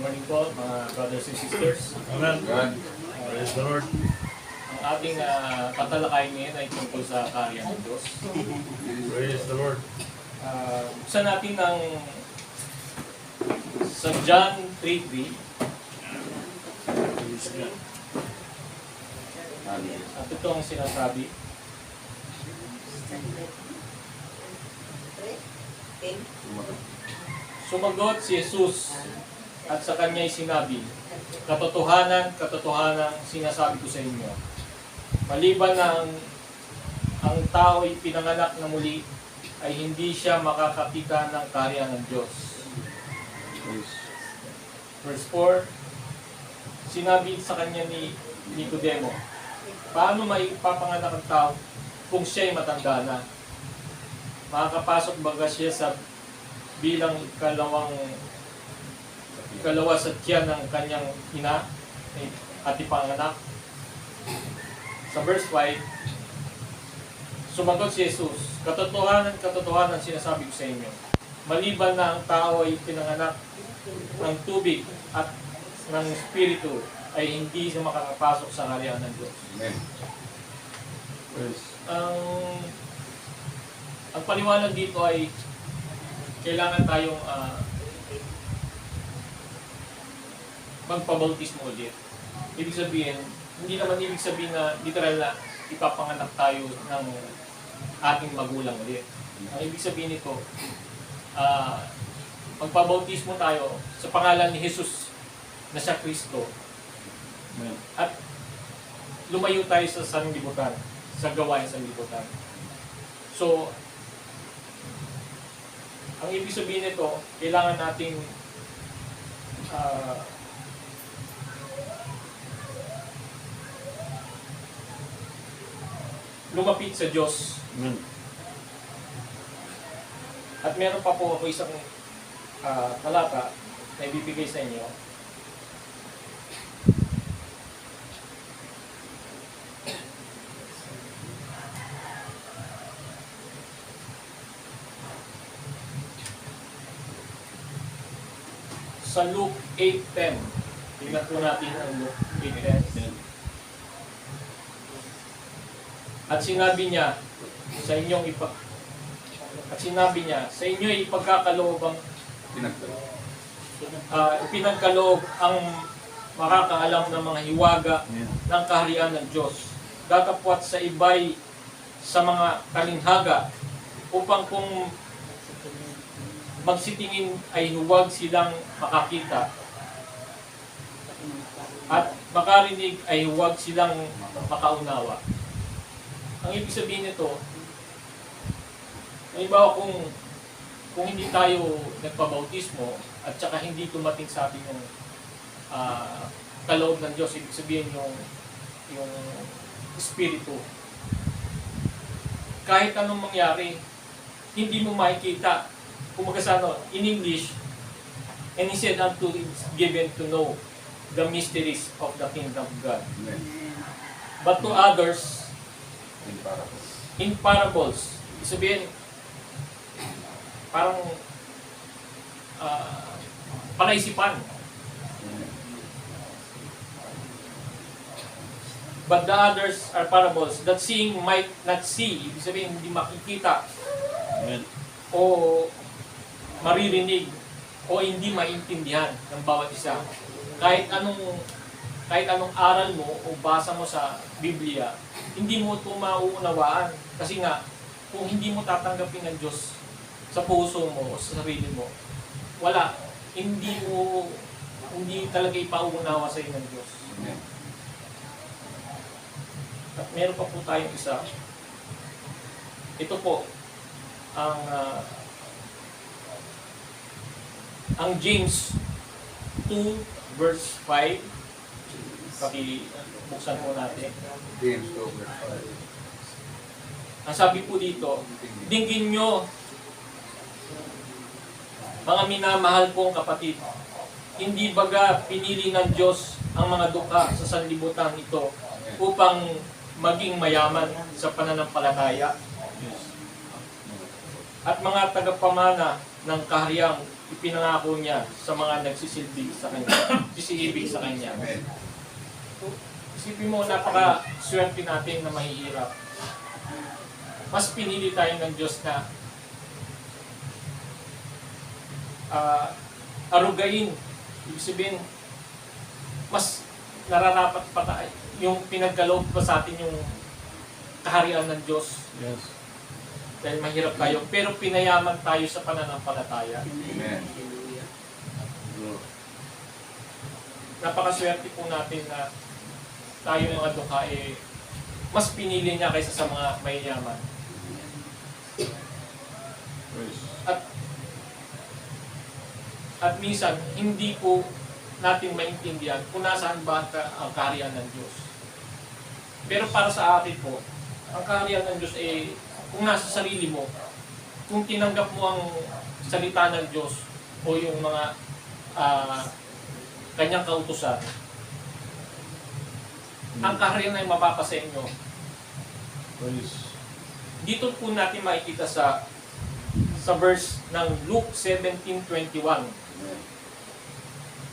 morning po, mga brothers and sisters. Amen. Praise the Lord. Ang ating tatalakayin ngayon ay tungkol sa kaharian ng Diyos. Praise the Lord. Buksan natin ang sa John 3:3. Praise God. At ito ang sinasabi. Sumagot si Jesus at sa kanya'y sinabi, katotohanan, katotohanan sinasabi ko sa inyo. Maliban na ang tao'y pinanganak na muli, ay hindi siya makakakita ng kaharian ng Diyos. Verse 4, sinabi sa kanya ni Nicodemo, paano maipapanganak ang tao kung siya'y matanda na? Makakapasok baga siya sa bilang ikalawa sa tiyan ng kanyang ina at ipanganak? Sa verse 5, sumagot si Jesus, katotohanan, katotohanan sinasabi ko sa inyo, maliban na ang tao ay pinanganak ng tubig at ng Espiritu, ay hindi siya makakapasok sa kaharian ng Diyos. Amen. Ang paliwanag dito ay kailangan tayong magpabautismo ulit. Ibig sabihin, hindi naman ibig sabihin na literal na ipapanganak tayo ng ating magulang ulit. Ang ibig sabihin nito, magpabautismo tayo sa pangalan ni Jesus na siya Kristo. At lumayo tayo sa sanlibutan, sa gawain sanlibutan. So, ang ibig sabihin nito, kailangan nating lumapit sa Diyos. Amen. At meron pa po ako isang talata na ibibigay sa inyo. Sa Luke 8:10. Tingnan po natin ang Luke 8:10. At sinabi niya sa inyong ipagkakaloobang pinagkaloob ang makakaalam ng mga hiwaga ng kaharian ng Diyos. Datapwat sa ibay sa mga kalinhaga upang kung magsitingin ay huwag silang makakita at makarinig ay huwag silang makaunawa. Ang ibig sabihin nito, halimbawa kung hindi tayo nagpabautismo at saka hindi tumating sa atin yung kaloob ng Diyos, ibig sabihin yung Espiritu, kahit anong mangyari, hindi mo makikita. Kumaga sa in English, and he said unto it's given to know the mysteries of the kingdom of God. Amen. But to others, In parables. in parables, sabihin, parang panaisipan. But the others are parables that seeing might not see. Ibig sabihin, hindi makikita Amen. o maririnig o hindi maintindihan ng bawat isa. Kahit anong aral mo o basa mo sa Biblia, hindi mo ito mauunawaan. Kasi nga, kung hindi mo tatanggapin ng Diyos sa puso mo o sa sarili mo, wala. Hindi talaga ipauunawa sa iyo ng Diyos. Amen. At meron pa po tayong isa. Ito po, ang James 2 verse 5. Pakibuksan po natin. James 2 verse Ang sabi po dito, dinggin nyo, mga minamahal kong kapatid, hindi baga pinili ng Diyos ang mga dukha sa sanlibutan ito upang maging mayaman sa pananampalataya? at mga tagapamana ng kahariang ipinangako niya sa mga nagsisilbi sa kanya, sisiibig sa kanya. Amen. Isipin mo, napaka-swerte natin na mahihirap. Mas pinili tayo ng Diyos na arugain. Ibig sabihin, mas nararapat pa tayo. Yung pinagkaloob pa sa atin yung kaharian ng Diyos. Yes. Dahil mahirap tayo. Pero pinayaman tayo sa pananampalataya. Amen. Napakaswerte po natin na tayo mga dukha mas pinili niya kaysa sa mga mayayaman. At minsan, hindi po natin maintindihan kung nasaan ba ang kaharian ng Diyos. Pero para sa atin po, ang kaharian ng Diyos kung nasa sarili mo, kung tinanggap mo ang salita ng Diyos o yung mga kanyang kautusan, ang kaharian ay mapapasa inyo. Dito po natin makikita sa verse ng Luke 17:21.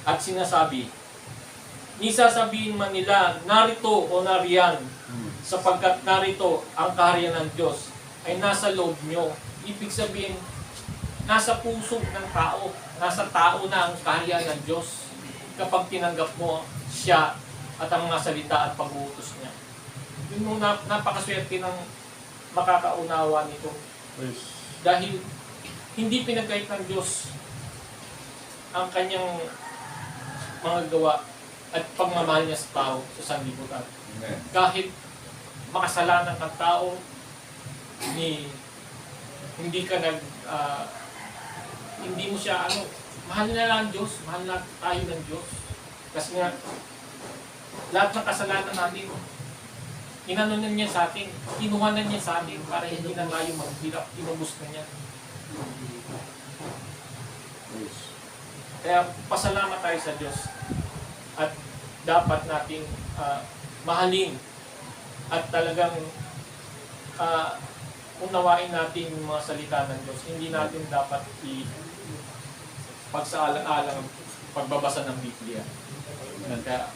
At sinasabi, ni sasabihin man nila, narito o nariyan, sapagkat narito ang kaharian ng Diyos ay nasa loob nyo. Ibig sabihin, nasa puso ng tao, nasa tao na ang kaharian ng Diyos kapag tinanggap mo siya at ang mga salita at pag-uutos niya. Yun yung napakaswerte ng makakaunawa nito. Dahil hindi pinagkait ng Diyos ang kanyang mga gawa at pagmamahal niya sa tao sa sanlibutan. Amen. Kahit makasalanan ng tao, hindi ka hindi mo siya mahal na lang ang Diyos, mahal na tayo ng Diyos. Kasi nga, lahat ng kasalanan natin, inanunan niya sa atin, kinuhanan niya sa atin para hindi na tayo maghirap, inubos na niya. Kaya pasalamat tayo sa Diyos at dapat nating mahalin at talagang unawain natin yung mga salita ng Diyos. Hindi natin dapat pagsaalang-alang pagbabasa ng Biblia. Kaya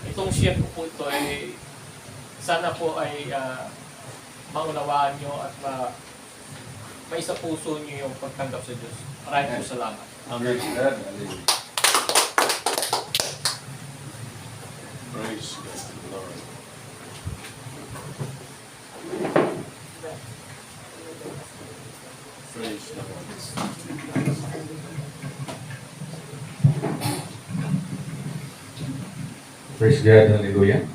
itong share ko po ito sana po ay maunawaan nyo at maisa puso nyo yung pagtanggap sa Diyos. Maraming po salamat. Amen. Hallelujah. Praise God, Lord. Praise the Lord. Praise God, hallelujah.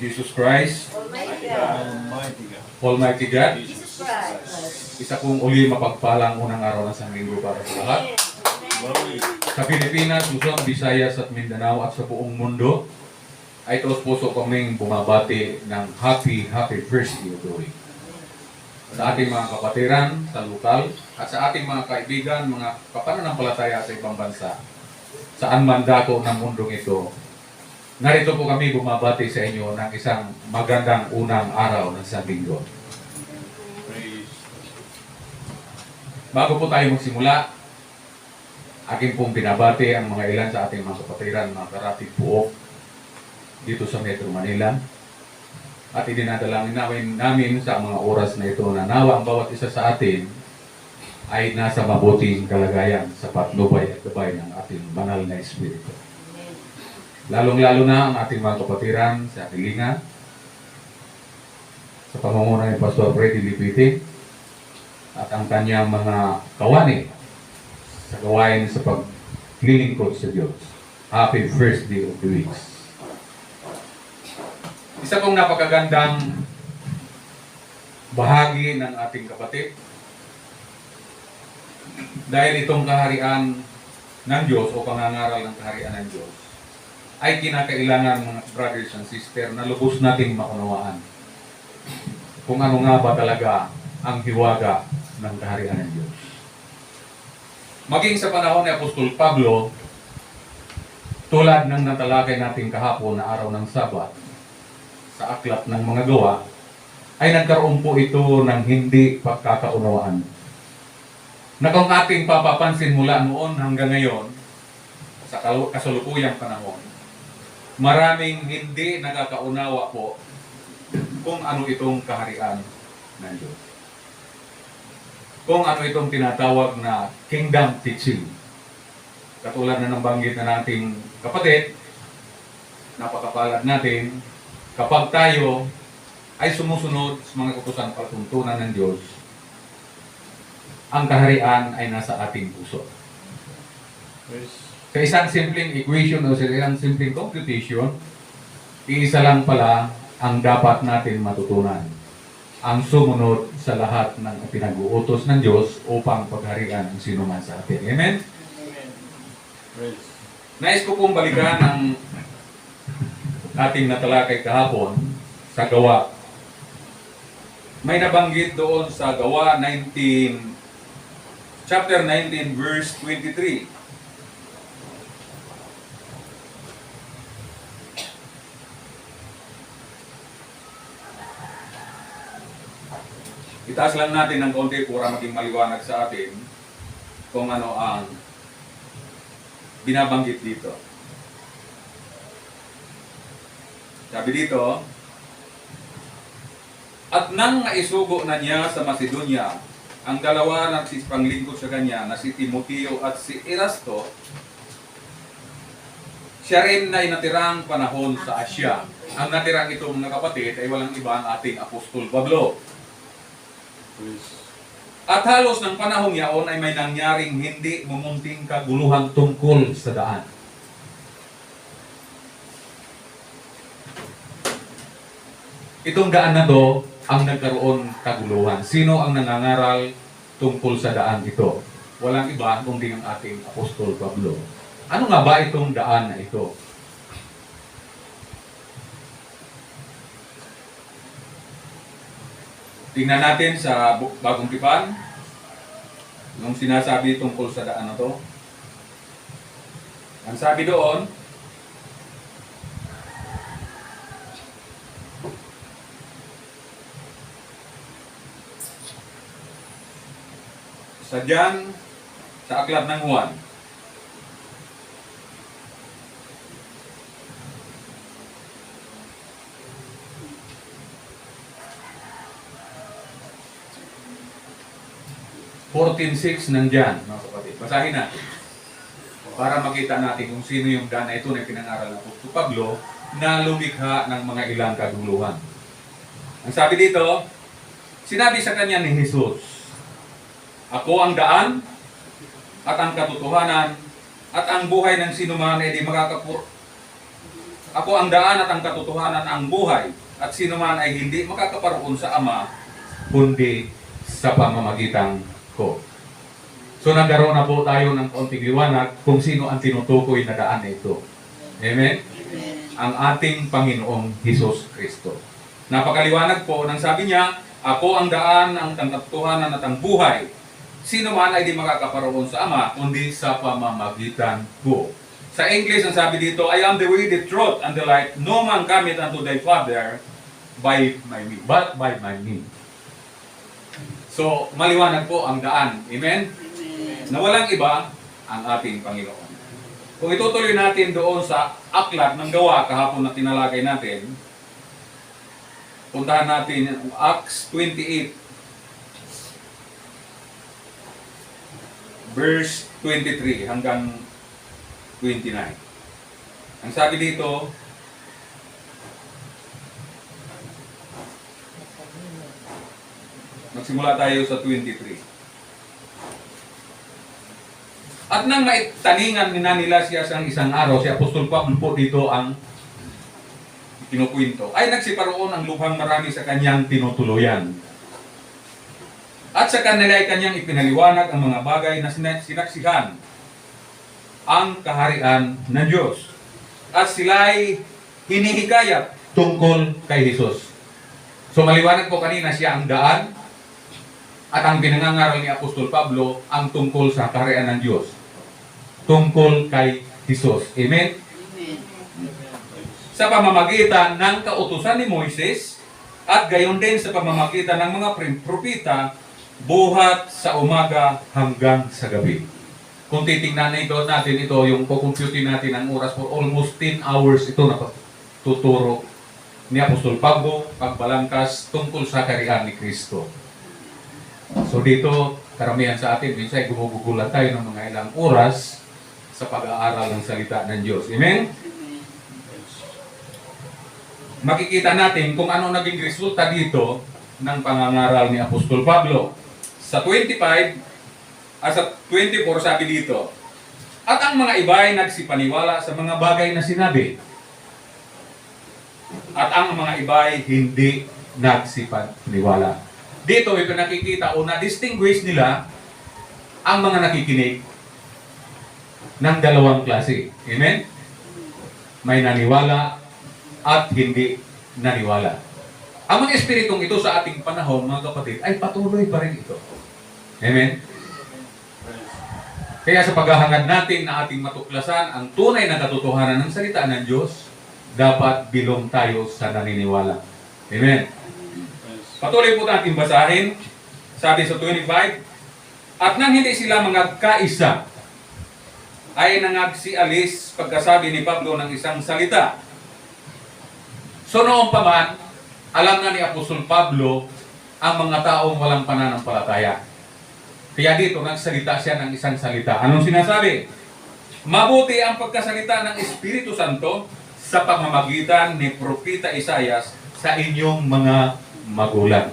Jesus Christ, Almighty God. Almighty God. Almighty God, Jesus Christ. isa kong uli mapagpalang unang araw ng Sanlinggo para sa lahat. Glory. Sa Pilipinas, Luzon, Visayas at Mindanao at sa buong mundo, ay taos puso kaming bumabati ng happy first day of the week. Sa ating mga kapatiran, sa lokal, at sa ating mga kaibigan, mga kapananampalataya sa ibang bansa, saan man dako ng mundong ito, narito po kami bumabati sa inyo ng isang magandang unang araw ng Sanlinggo. Praise. Bago po tayo magsimula, aking pong binabati ang mga ilan sa ating mga kapatiran, mga karatig puok dito sa Metro Manila. At idinadalangin namin sa mga oras na ito na nawa ang bawat isa sa atin ay nasa mabuting kalagayan sa patnubay at gabay ng ating banal na Espiritu. Lalong-lalo na ang ating mga kapatiran sa Pilinga, sa pangunguna ni Pastor Freddy Lipiti, at ang kanyang mga kawani sa gawain sa paglilingkod sa Diyos. Happy first day of the week. Isa pong napakagandang bahagi ng ating kapatid dahil itong kaharian ng Diyos o pangangaral ng kaharian ng Diyos ay kinakailangan mga brothers and sisters na lubos nating maunawaan kung ano nga ba talaga ang hiwaga ng kaharian ng Diyos. Maging sa panahon ni Apostol Pablo, tulad ng natalakay natin kahapon na araw ng Sabat, sa aklat ng mga gawa, ay nagkaroon po ito ng hindi pagkakaunawaan. Na kung ating papapansin mula noon hanggang ngayon, sa kasalukuyang panahon, maraming hindi nakakaunawa po kung ano itong kaharian ng Diyos. Kung ano itong tinatawag na kingdom teaching. Katulad na ng banggit na nating kapatid, napakapalad natin kapag tayo ay sumusunod sa mga utusan pagtuntunan ng Diyos, ang kaharian ay nasa ating puso. Sa isang simpleng equation o sa isang simpleng computation, iisa lang pala ang dapat natin matutunan. Ang sumunod sa lahat ng pinag-uutos ng Diyos upang pagharian ang sinuman sa atin. Amen? Praise. Nais ko pong balikan ang ating natalakay kahapon sa Gawa. May nabanggit doon sa Gawa 19, chapter 19, verse 23. Itaas lang natin ng konti para maging maliwanag sa atin kung ano ang binabanggit dito. Sabi dito, at nang naisugo na niya sa Macedonia, ang dalawa nagsipanglingkod sa kanya na si Timoteo at si Erasto, siya rin ay natirang panahon sa Asya. Ang natirang itong mga kapatid ay walang iba ang ating Apostol Pablo. Praise. At halos ng panahong yaon ay may nangyaring hindi mumunting kaguluhan tungkol sa daan. Itong daan na to ang nagkaroon kaguluhan. Sino ang nangangaral tungkol sa daan ito? Walang iba kundi ang ating Apostol Pablo. Ano nga ba itong daan na ito? Tingnan natin sa Bagong Tipan, nung sinasabi tungkol sa daan na to. Ang sabi doon, sa Diyan, sa Aklat ng Juan, (14:6) nandyan, mga kapatid. Basahin natin. Para makita natin kung sino yung daan na ito na pinangaral ng Apostol Pablo na lumikha ng mga ilang kaguluhan. Ang sabi dito, sinabi sa kanya ni Jesus, ako ang daan at ang katotohanan at ang buhay ng sinuman ay di makakapur. Ako ang daan at ang katotohanan, ang buhay at sinuman ay hindi makakaparoon sa Ama kundi sa pamamagitan ko. So nagkaroon na po tayo ng kaunting liwanag kung sino ang tinutukoy na daan na ito. Amen? Ang ating Panginoong Hesus Kristo. Napakaliwanag po nang sabi niya, ako ang daan, ang katotohanan at ang buhay. Sino man ay di makakaparoon sa Ama, kundi sa pamamagitan ko. Sa English, ang sabi dito, I am the way, the truth, and the light. No man cometh unto thy Father but by me. So, maliwanag po ang daan. Amen? Na walang iba ang ating Panginoon. Kung itutuloy natin doon sa aklat ng Gawa, kahapon na tinalagay natin, puntahan natin ang Acts 28, verse 23 hanggang 29. Ang sabi dito, magsimula tayo sa 23. At nang maitaningan nila siya sa isang araw, si Apostol Pablo po dito ang kinukwento, ay nagsiparoon ang lubhang marami sa kanyang tinutuluyan. At sa kanila ay kanyang ipinaliwanag ang mga bagay na sinaksihan ang kaharian ng Diyos. At sila ay hinihikayat tungkol kay Jesus. So maliwanag po kanina siya ang daan at ang pinangangaral ni Apostol Pablo ang tungkol sa kaharian ng Diyos. Tungkol kay Jesus. Amen? Sa pamamagitan ng kautusan ni Moises At gayon din sa pamamagitan ng mga propita, buhat sa umaga hanggang sa gabi. Kung titingnan natin ito, yung kukumputin natin ang oras for almost 10 hours, ito na tuturo ni Apostol Pablo, pagbalangkas tungkol sa kaharian ni Kristo. So dito, karamihan sa atin, minsan gumugugulan tayo ng mga ilang oras sa pag-aaral ng salita ng Diyos. Amen? Makikita natin kung ano naging resulta dito ng pangangaral ni Apostol Pablo. Sa 25 at sa 24 sabi dito, at ang mga iba ay nagsipaniwala sa mga bagay na sinabi. At ang mga iba ay hindi nagsipaniwala. Dito ito nakikita o na-distinguish nila ang mga nakikinig ng dalawang klase. Amen? May naniwala at hindi naniwala. Ang mga espiritong ito sa ating panahon, mga kapatid, ay patuloy pa rin ito. Amen? Kaya sa paghahangad natin na ating matuklasan ang tunay na katotohanan ng salita ng Diyos, dapat bilong tayo sa naniniwala. Amen? Patuloy po natin basahin. Sabi sa 25, at nang hindi sila mangagkaisa, ay nangagsialis pagkasabi ni Pablo ng isang salita. So noong pa man, alam na ni Apostol Pablo ang mga taong walang pananampalataya. Kaya dito nagsalita siya ng isang salita. Anong sinasabi? Mabuti ang pagkasalita ng Espiritu Santo sa pamamagitan ni Propeta Isaias sa inyong mga magulang.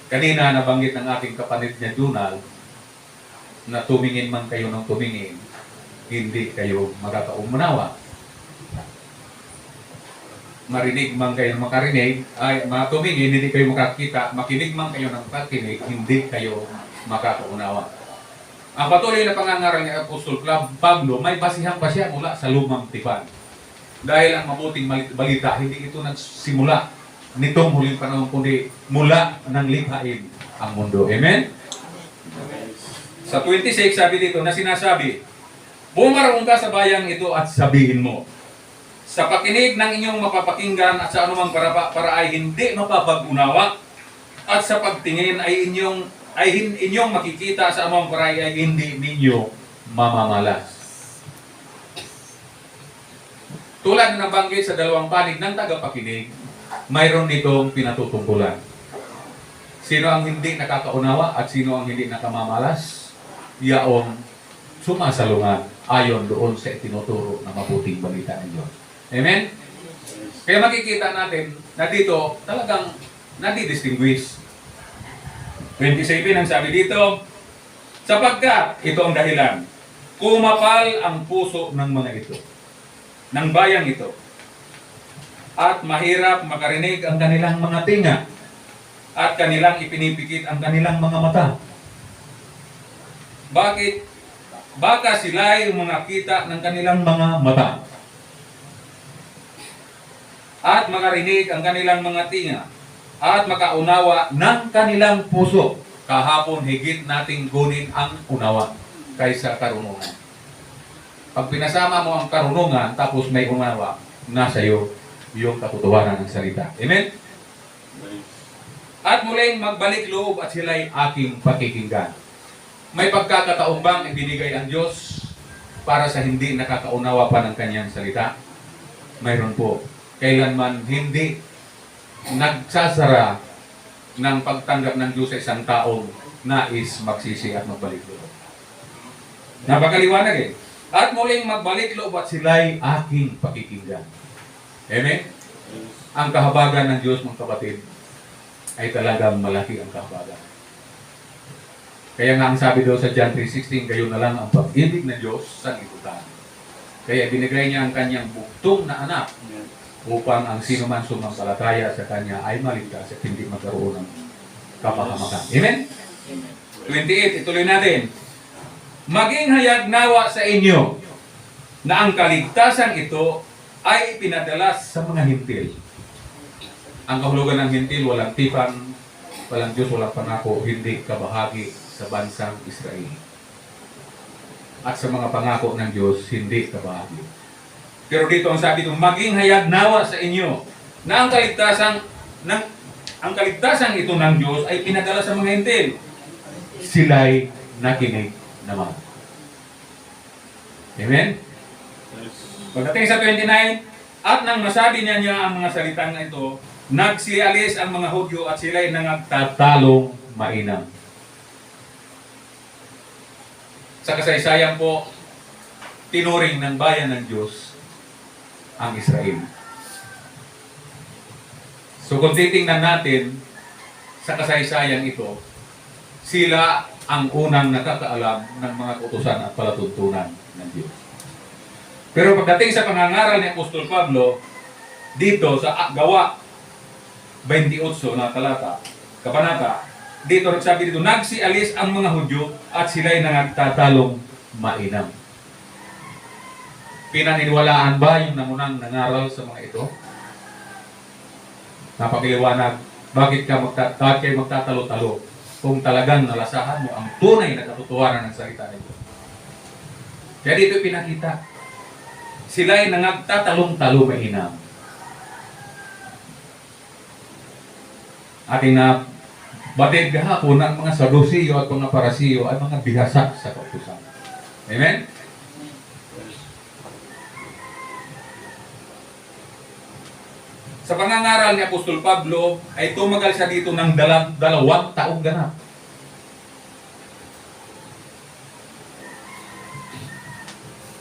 Kanina nabanggit ng ating kapatid niya Donald na tumingin man kayo ng tumingin, hindi kayo magkakaunawa. Marinig man kayo makarinig, ay matumingin, hindi kayo makakita, makinig man kayo ng pakinig, hindi kayo makakaunawa. Ang patuloy na pangangaral ni Apostol Pablo, may basihan pa siya mula sa lumang tipan. Dahil ang mabuting balita, hindi ito nagsimula nitong huling panahon, kundi mula ng likhain ang mundo. Amen? Sa 26, sabi dito na sinasabi, bumarong ka sa bayang ito at sabihin mo, sa pakinig ng inyong mapapakinggan at sa anumang para ay hindi mapapag-unawa, at sa pagtingin ay inyong makikita sa anumang para ay hindi ninyo mamamalas. Tulad na nabanggit sa dalawang panig ng tagapakinig, mayroon ditong pinatutungkulan. Sino ang hindi nakakaunawa at sino ang hindi nakamamalas? Yaong sumasalungan ayon doon sa itinuturo na mabuting balita ng Diyos. Amen? Kaya makikita natin na dito talagang nadi-distinguish. 27 ang sabi dito, sapagkat ito ang dahilan, kumapal ang puso ng mga ito, ng bayang ito, at mahirap makarinig ang kanilang mga tinga, at kanilang ipinipikit ang kanilang mga mata. Bakit? Baka sila ay makita ng kanilang mga mata, at makarinig ang kanilang mga tinga, at makaunawa ng kanilang puso. Kahapon higit nating gunin ang unawa kaysa karunungan. Pag pinasama mo ang karunungan tapos may unawa, nasa iyo yung katotohanan ng salita. Amen? At muling magbalik loob at sila'y aking pakikinggan. May pagkakataon bang ibinigay ang Diyos para sa hindi nakakaunawa pa ng kanyang salita? Mayroon po. Kailanman hindi nagsasara ng pagtanggap ng Diyos sa isang taong nais magsisi at magbalik loob. Napakaliwanag eh. At muling magbalik loob at sila'y aking pakikinggan. Amen? Ang kahabagan ng Diyos, mga kapatid, ay talagang malaki ang kahabagan. Kaya nga ang sabi doon sa John 3:16, kayo na lang ang pag-ibig ng Diyos sa liputan. Kaya binigay niya ang kanyang buktong na anak upang ang sino man sumampalataya sa kanya ay maligtas at hindi magkaroon ng kapahamakan. Amen? 28, ituloy natin. Maging hayag nawa sa inyo na ang kaligtasan ito ay pinadala sa mga hintil. Ang kahulugan ng hintil, walang tipan, walang Diyos, walang pangako, hindi kabahagi sa bansang Israel. At sa mga pangako ng Diyos, hindi kabahagi. Pero dito ang sabi ito, maging hayag nawa sa inyo na ang kaligtasan ito ng Diyos ay pinadala sa mga Hintil. Sila'y nakinig naman. Amen? Yes. Pagdating sa 29, at nang masabi niya ang mga salitang ito, nagsialis ang mga Hudyo at sila'y nangagtatalong mainam. Sa kasaysayan po, tinuring ng bayan ng Diyos ang Israel. So kung titingnan natin sa kasaysayan ito, sila ang unang nakakaalam ng mga kautusan at palatuntunan ng Diyos. Pero pagdating sa pangangaral ni Apostol Pablo, dito sa Gawa 28 na kabanata, dito nagsabi dito, nagsialis ang mga Hudyo at sila'y nangagtatalong mainam. Pinaniniwalaan ba yung namunang nangaral sa mga ito? Napakiliwanag, bakit kayo magtatalo-talo kung talagang nalasahan mo ang tunay na katotohanan ng salita nito. Kaya dito pinakita, sila'y nangagtatalong-talo mainam. Ating na batid kahapon ang mga Sadusiyo at mga Parasiyo ay mga bihasa sa kautusan. Amen? Sa pangangaral ni Apostol Pablo ay tumagal siya dito ng 2 taong ganap.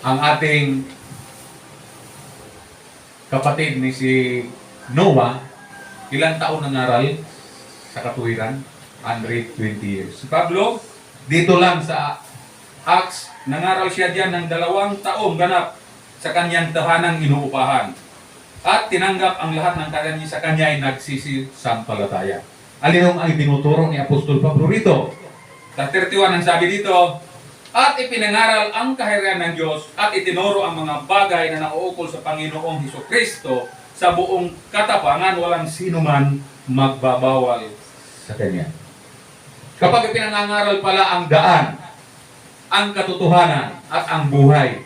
Ang ating kapatid ni si Noah, ilang taon nangaral sa katuwiran? 120 years. Si Pablo, dito lang sa Acts, nangaral siya diyan ng 2 taong ganap sa kanyang tahanang inuupahan. At tinanggap ang lahat ng kanya sa kanya ay nagsisisampalataya. Alinong ang tinuturo ni Apostol Pablo rito? Sa 31 ang sabi dito, at ipinangaral ang kaharian ng Diyos at itinuro ang mga bagay na nauukol sa Panginoong Hesukristo sa buong katapangan, walang sino man magbabawal sa kanya. Kapag ipinangaral pala ang daan, ang katotohanan at ang buhay,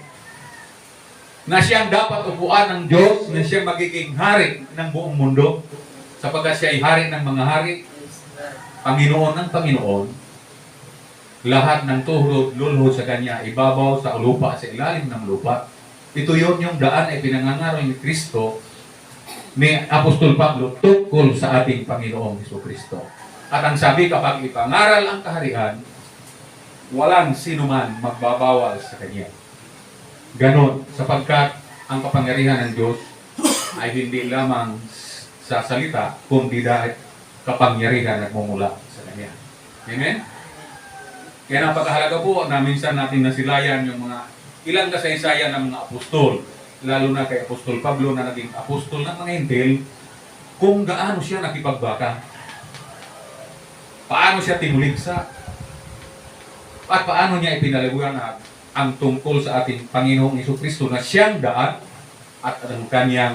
na siyang dapat upuan ng Diyos, na siyang magiging hari ng buong mundo, sapagkat siya ay hari ng mga hari, Panginoon ng Panginoon, lahat ng tuhod, lulhod sa Kanya, ibabaw sa lupa, sa ilalim ng lupa. Ito yun yung daan ay pinangangaral ni Kristo, ni Apostol Pablo, tungkol sa ating Panginoong Hesukristo. At ang sabi, kapag ipangaral ang kaharian, walang sino man magbabawal sa Kanya. Ganon, sapagkat ang kapangyarihan ng Diyos ay hindi lamang sa salita, kundi dahil kapangyarihan at mumula sa Kanya. Amen? Kaya napakahalaga po na minsan natin nasilayan yung mga ilang kasaysayan ng mga apostol, lalo na kay Apostol Pablo na naging apostol ng mga Hintil, kung gaano siya nakipagbaka, paano siya tinuligsa, at paano niya ipinaliwanag ang tungkol sa ating Panginoong Hesukristo na siyang daan at ang kanyang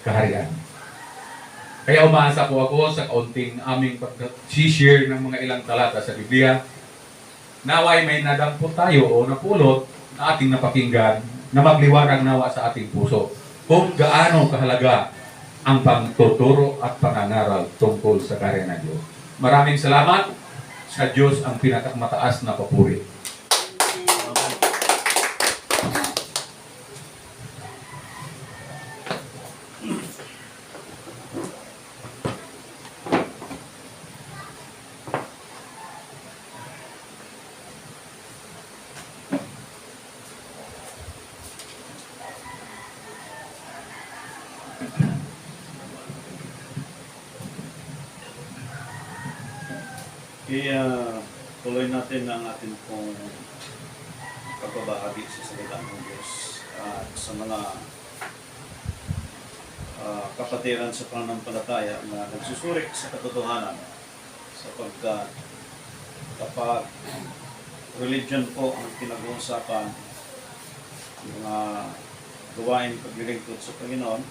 kaharian. Kaya umaasa po ako sa kaunting aming pag-share ng mga ilang talata sa Biblia, naway may nadampot tayo o napulot na ating napakinggan na magliwanag nawa sa ating puso kung gaano kahalaga ang pagtuturo at pangangaral tungkol sa kaharian ng Diyos. Maraming salamat. Sa Diyos ang pinakamataas na papuri. Kaya tuloy natin ang ating pong pagbabahagi sa salita ng Diyos at sa mga kapatiran sa pananampalataya na nagsusurik sa katotohanan, sapagkat kapag religion po ang pinag-uusapan, mga gawain paglilingkod sa Panginoon,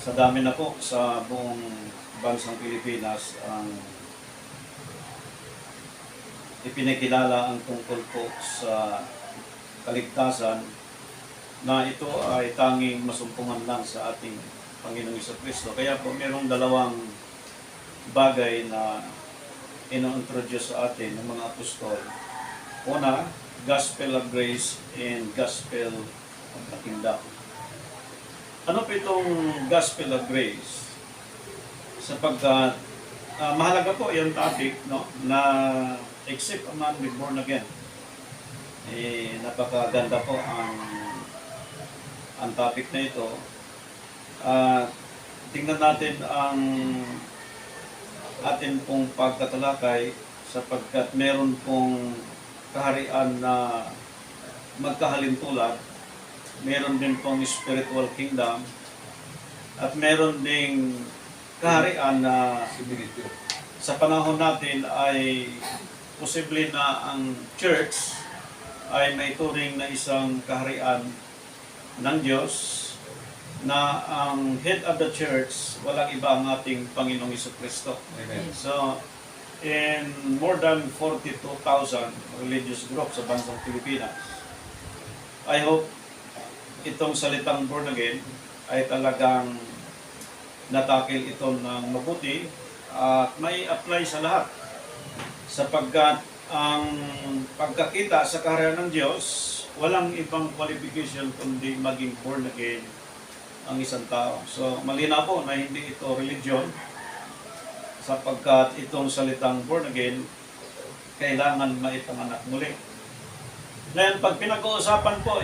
sa dami na po sa buong bansang Pilipinas ang ipinakilala ang tungkol po sa kaligtasan na ito ay tanging masumpungan lang sa ating Panginoong Jesucristo. Kaya po mayroong dalawang bagay na ino-introduce sa atin ng mga apostol. Una, Gospel of Grace and Gospel of the Kingdom. Ano po itong Gospel of Grace? Sapagkat mahalaga po yung topic, no, na except a man be born again. Napakaganda po ang topic na ito. Tingnan natin ang atin pong pagtatalakay sapagkat meron pong kaharian na magkahalintulad, meron din pong spiritual kingdom, at meron ding kaharian na Similitude. sa panahon natin ay posible na ang church ay may turing na isang kaharian ng Diyos na ang head of the church walang iba ang ating Panginoong Jesucristo. Amen. So, in more than 42,000 religious groups sa bansang Pilipinas, I hope itong salitang born again ay talagang natakil ito ng mabuti at may apply sa lahat. Sapagkat ang pagkakita sa kaharian ng Diyos, walang ibang qualification kundi maging born again ang isang tao. So, malinaw po na hindi ito religion sapagkat itong salitang born again kailangan maipanganak muli. Ngayon, pag pinag-uusapan po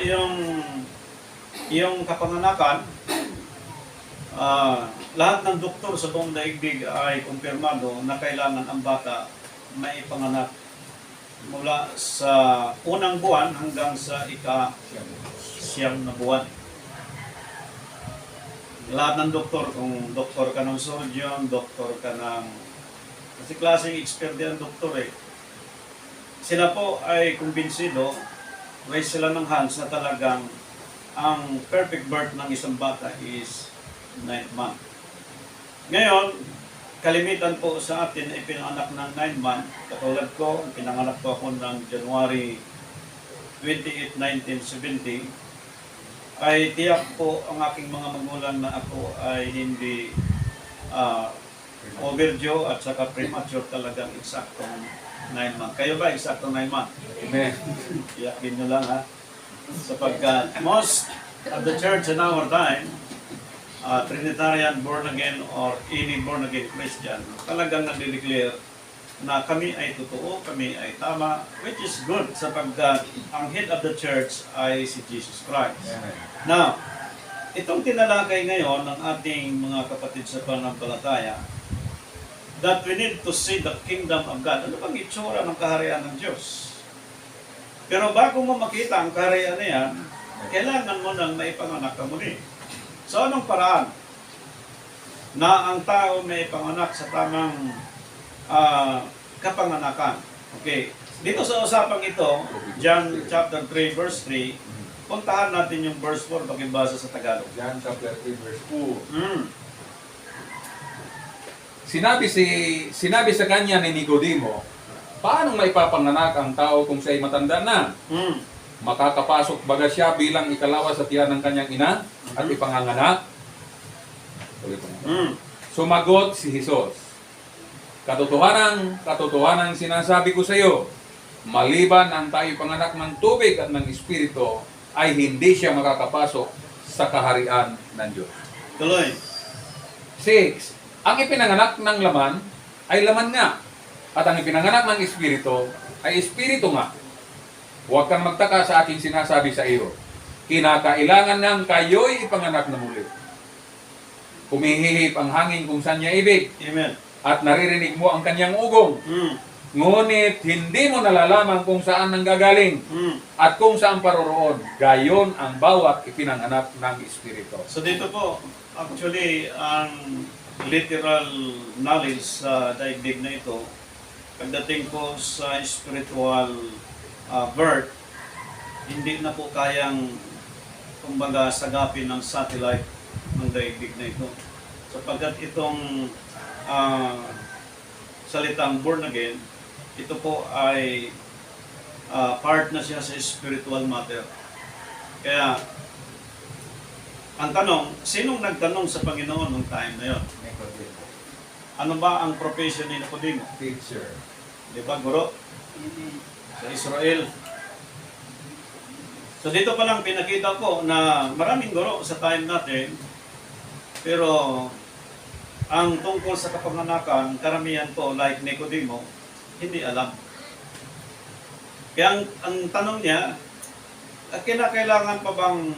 yung kapanganakan, lahat ng doktor sa buong daigdig ay kumpirmado na kailangan ang bata maipanganak mula sa unang buwan hanggang sa ika-siyam na buwan. Lahat ng doktor, kung doktor ka ng surgeon, doktor ka ng... Kasi klaseng expert din ang doktor eh. Sila po ay kumbinsido, raise sila ng hands na talagang ang perfect birth ng isang bata is 9th month. Ngayon, kalimitan po sa atin ay pinanganak ng 9 month. Katulad ko, pinanganak po ako ng January 28, 1970. Ay tiyak po ang aking mga magulang na ako ay hindi overdue at saka premature, talagang eksaktong 9 months. Kayo ba eksaktong 9 months? Amen. Iyakin nyo lang ha. Sapagkat most of the church in our time, Trinitarian born again or any born again Christian, talagang nag-declare na kami ay totoo, kami ay tama, which is good sapagkat ang head of the church ay si Jesus Christ. Amen. Now, itong tinalakay ngayon ng ating mga kapatid sa pananampalataya, that we need to see the kingdom of God. Ano bang itsura ng kaharian ng Diyos? Pero bago mo makita ang kaharian na yan, kailangan mo nang maipanganak ka muli. So, anong paraan na ang tao may ipanganak sa tamang kapanganakan? Okay. Dito sa usapang ito, John chapter 3 verse 3, puntahan natin yung verse 4 pakibasa sa Tagalog. John chapter 3 verse 2. Sinabi sa kanya ni Nicodemo, paano maipapanganak ang tao kung siya'y matanda na? Makakapasok baga siya bilang ikalawa sa tiyan ng kanyang ina at ipanganganak? Sumagot si Jesus, katotohanan sinasabi ko sa iyo, maliban ang tayo panganak ng tubig at ng Espiritu, ay hindi siya makakapasok sa kaharian ng Diyos. Tuloy. 6. Ang ipinanganak ng laman ay laman nga, at ang ipinanganak ng Espiritu ay Espiritu nga. Huwag kang magtaka sa aking sinasabi sa iyo. Kinakailangan ngang kayo'y ipanganak na muli. Humihihip ang hangin kung saan niya ibig, Amen. at naririnig mo ang kanyang ugong. Ngunit hindi mo nalalaman kung saan nanggagaling at kung saan paroroon. Gayon ang bawat ipinanganak ng Espiritu. So dito po, actually, ang literal knowledge sa daigdig na ito, pagdating po sa spiritual birth, hindi na po kayang, kumbaga, sagapin ng satellite ng daigdig na ito. Sapagkat itong salitang born again, ito po ay part na siya sa spiritual matter. Kaya, Ang tanong, sinong nagtanong sa Panginoon nung time na yon? Nicodemo. Ano ba ang profession ni Nicodemo? Teacher. Di ba, guro? Sa Israel. So dito pa lang pinakita ko na maraming guro sa time natin, pero ang tungkol sa kapanganakan, karamihan po, like Nicodemo, hindi alam. Kaya ang tanong niya, kinakailangan pa bang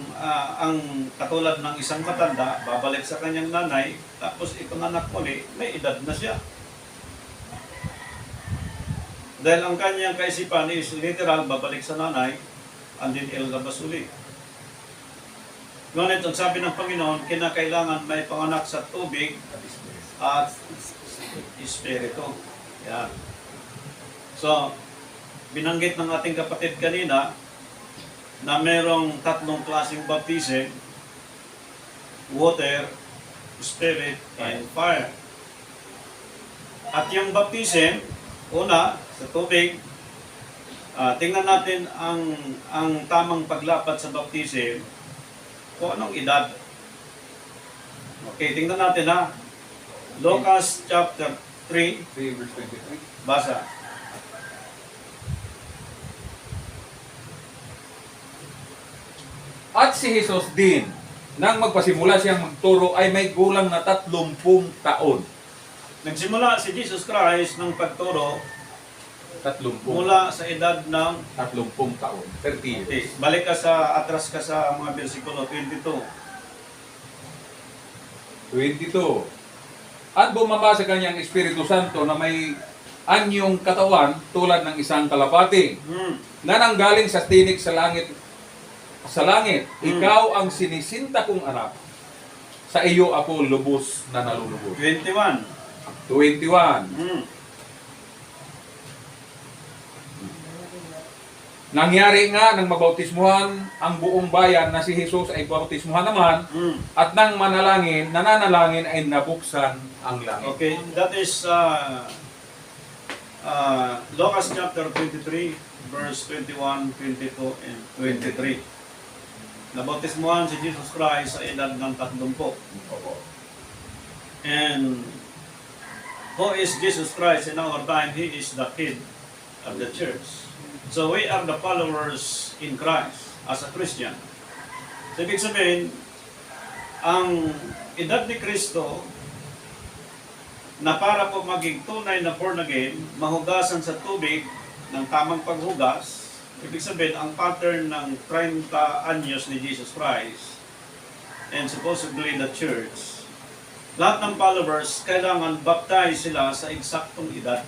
ang katulad ng isang matanda, babalik sa kanyang nanay, tapos ipanganak muli, may edad na siya. Dahil ang kanyang kaisipan is literal, babalik sa nanay, and then ilabas uli. Ngunit ang sabi ng Panginoon, kinakailangan may panganak sa tubig at espiritu. Yan. So, binanggit ng ating kapatid kanina na merong tatlong klaseng baptism: water, spirit, and fire. At yung baptism, una, sa tubig, tingnan natin ang tamang paglapat sa baptism kung anong edad. Okay, tingnan natin ha. Lucas chapter 3, 3 verse 23. basa. At si Jesus din, nang magpasimula siyang magturo ay may gulang na 30 taon. Nagsimula si Jesus Christ ng pagturo 30 mula sa edad ng 30 taon. 30 years. okay, balik ka sa atras ka sa mga bersikulo 22. 22. At bumaba sa kanyang Espiritu Santo na may anyong katawan tulad ng isang kalapati na nanggaling sa tinik sa langit. Ikaw ang sinisinta kong anak. Sa iyo ako lubos na nalulubos. 21. 21. Nangyari nga nang mabautismuhan ang buong bayan na si Jesus ay bautismuhan naman, at nang nananalangin ay nabuksan ang langit. Okay, that is Lucas chapter 23, verse 21, 22, and 23. Nabautismuhan si Jesus Christ sa edad ng 30. And who is Jesus Christ in our time? He is the head of the church. So we are the followers in Christ as a Christian. So ibig sabihin, ang edad ni Kristo na para po maging tunay na born again, mahugasan sa tubig ng tamang paghugas. Ibig sabihin, ang pattern ng 30 anyos ni Jesus Christ and supposedly the church, lahat ng followers, kailangan baptize sila sa eksaktong edad.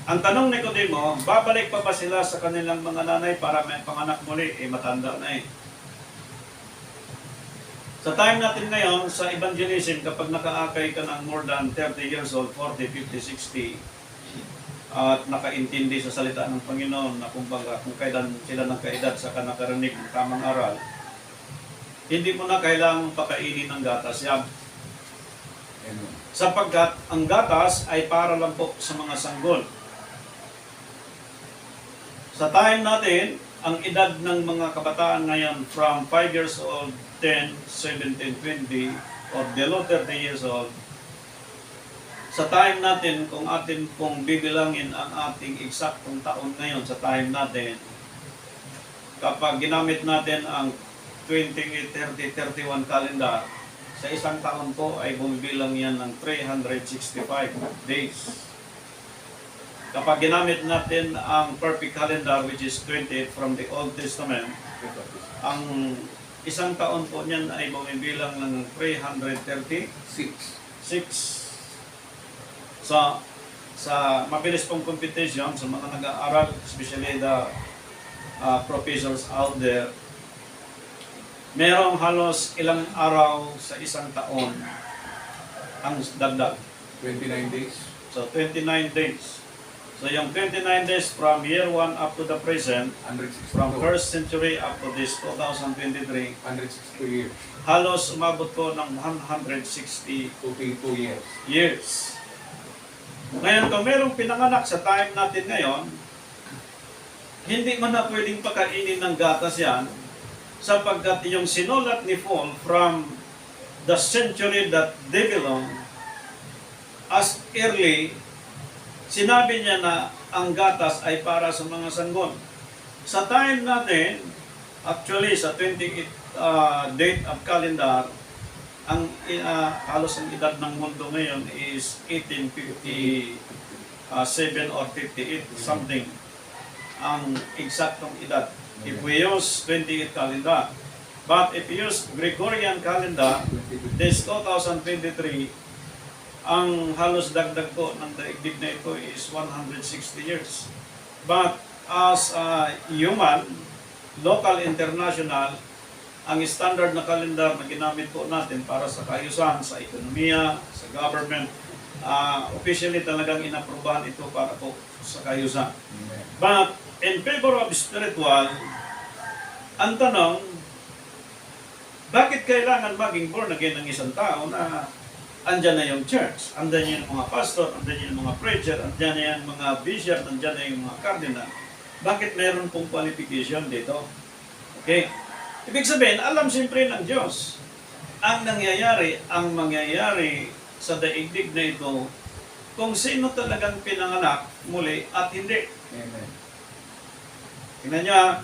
Ang tanong ni Nicodemo, babalik pa ba sila sa kanilang mga nanay para may panganak muli? Matanda na eh. Sa time natin ngayon, sa evangelism, kapag nakaakay ka ng more than 30 years old, 40, 50, 60, at nakaintindi sa salita ng Panginoon na kumbaga kung kailan sila nagkaedad sa nakarinig ng tamang aral, hindi mo na kailangang pakainin ng gatas yan. Sapagkat ang gatas ay para lang po sa mga sanggol. Sa time natin, ang edad ng mga kabataan ngayon from 5 years old, 10, 17, 20, or below 30 years old, sa time natin, kung atin pong bibilangin ang ating eksaktong taon ngayon sa time natin, kapag ginamit natin ang 28, 30, 31 calendar, sa isang taon po ay bumibilang yan ng 365 days. Kapag ginamit natin ang perfect calendar, which is 28 from the Old Testament, ang isang taon po niyan ay bumibilang ng 336. Sa mabilis pong competition, sa mga nag-aaral, especially the professors out there, merong halos ilang araw sa isang taon ang dagdag. 29 days. So, 29 days. So, yung 29 days from year 1 up to the present, 162. from 1st century up to this 2023, 162 years. halos umabot po ng 160 52 years. years. Ngayon, kung merong pinanganak sa time natin ngayon, hindi man na pwedeng pakainin ng gatas yan, sapagkat yung sinulat ni Paul from the century that they belong, as early, sinabi niya na ang gatas ay para sa mga sanggol. Sa time natin, actually sa 28 date of calendar, ang halos ang edad ng mundo ngayon is 1857 or 58, something ang eksaktong edad. If we use 28 calendar. But if you use Gregorian calendar, this 2023, ang halos dagdag po ng daigdig na ito is 160 years. But as a human, local, international, ang standard na calendar na ginamit po natin para sa kaayusan, sa ekonomiya, sa government, officially talagang inaprubahan ito para po sa kaayusan. But in favor of spiritual, ang tanong, bakit kailangan maging born again ng isang tao na andyan na yung church, andyan yung mga pastor, andyan yung mga preacher, andyan na yung mga bishop, andyan na yung mga cardinal? Bakit meron pong qualification dito? Okay? Ibig sabihin, alam siyempre ng Diyos. Ang mangyayari sa daigdig na ito, kung sino talagang pinanganak muli at hindi. Amen. Tingnan niyo,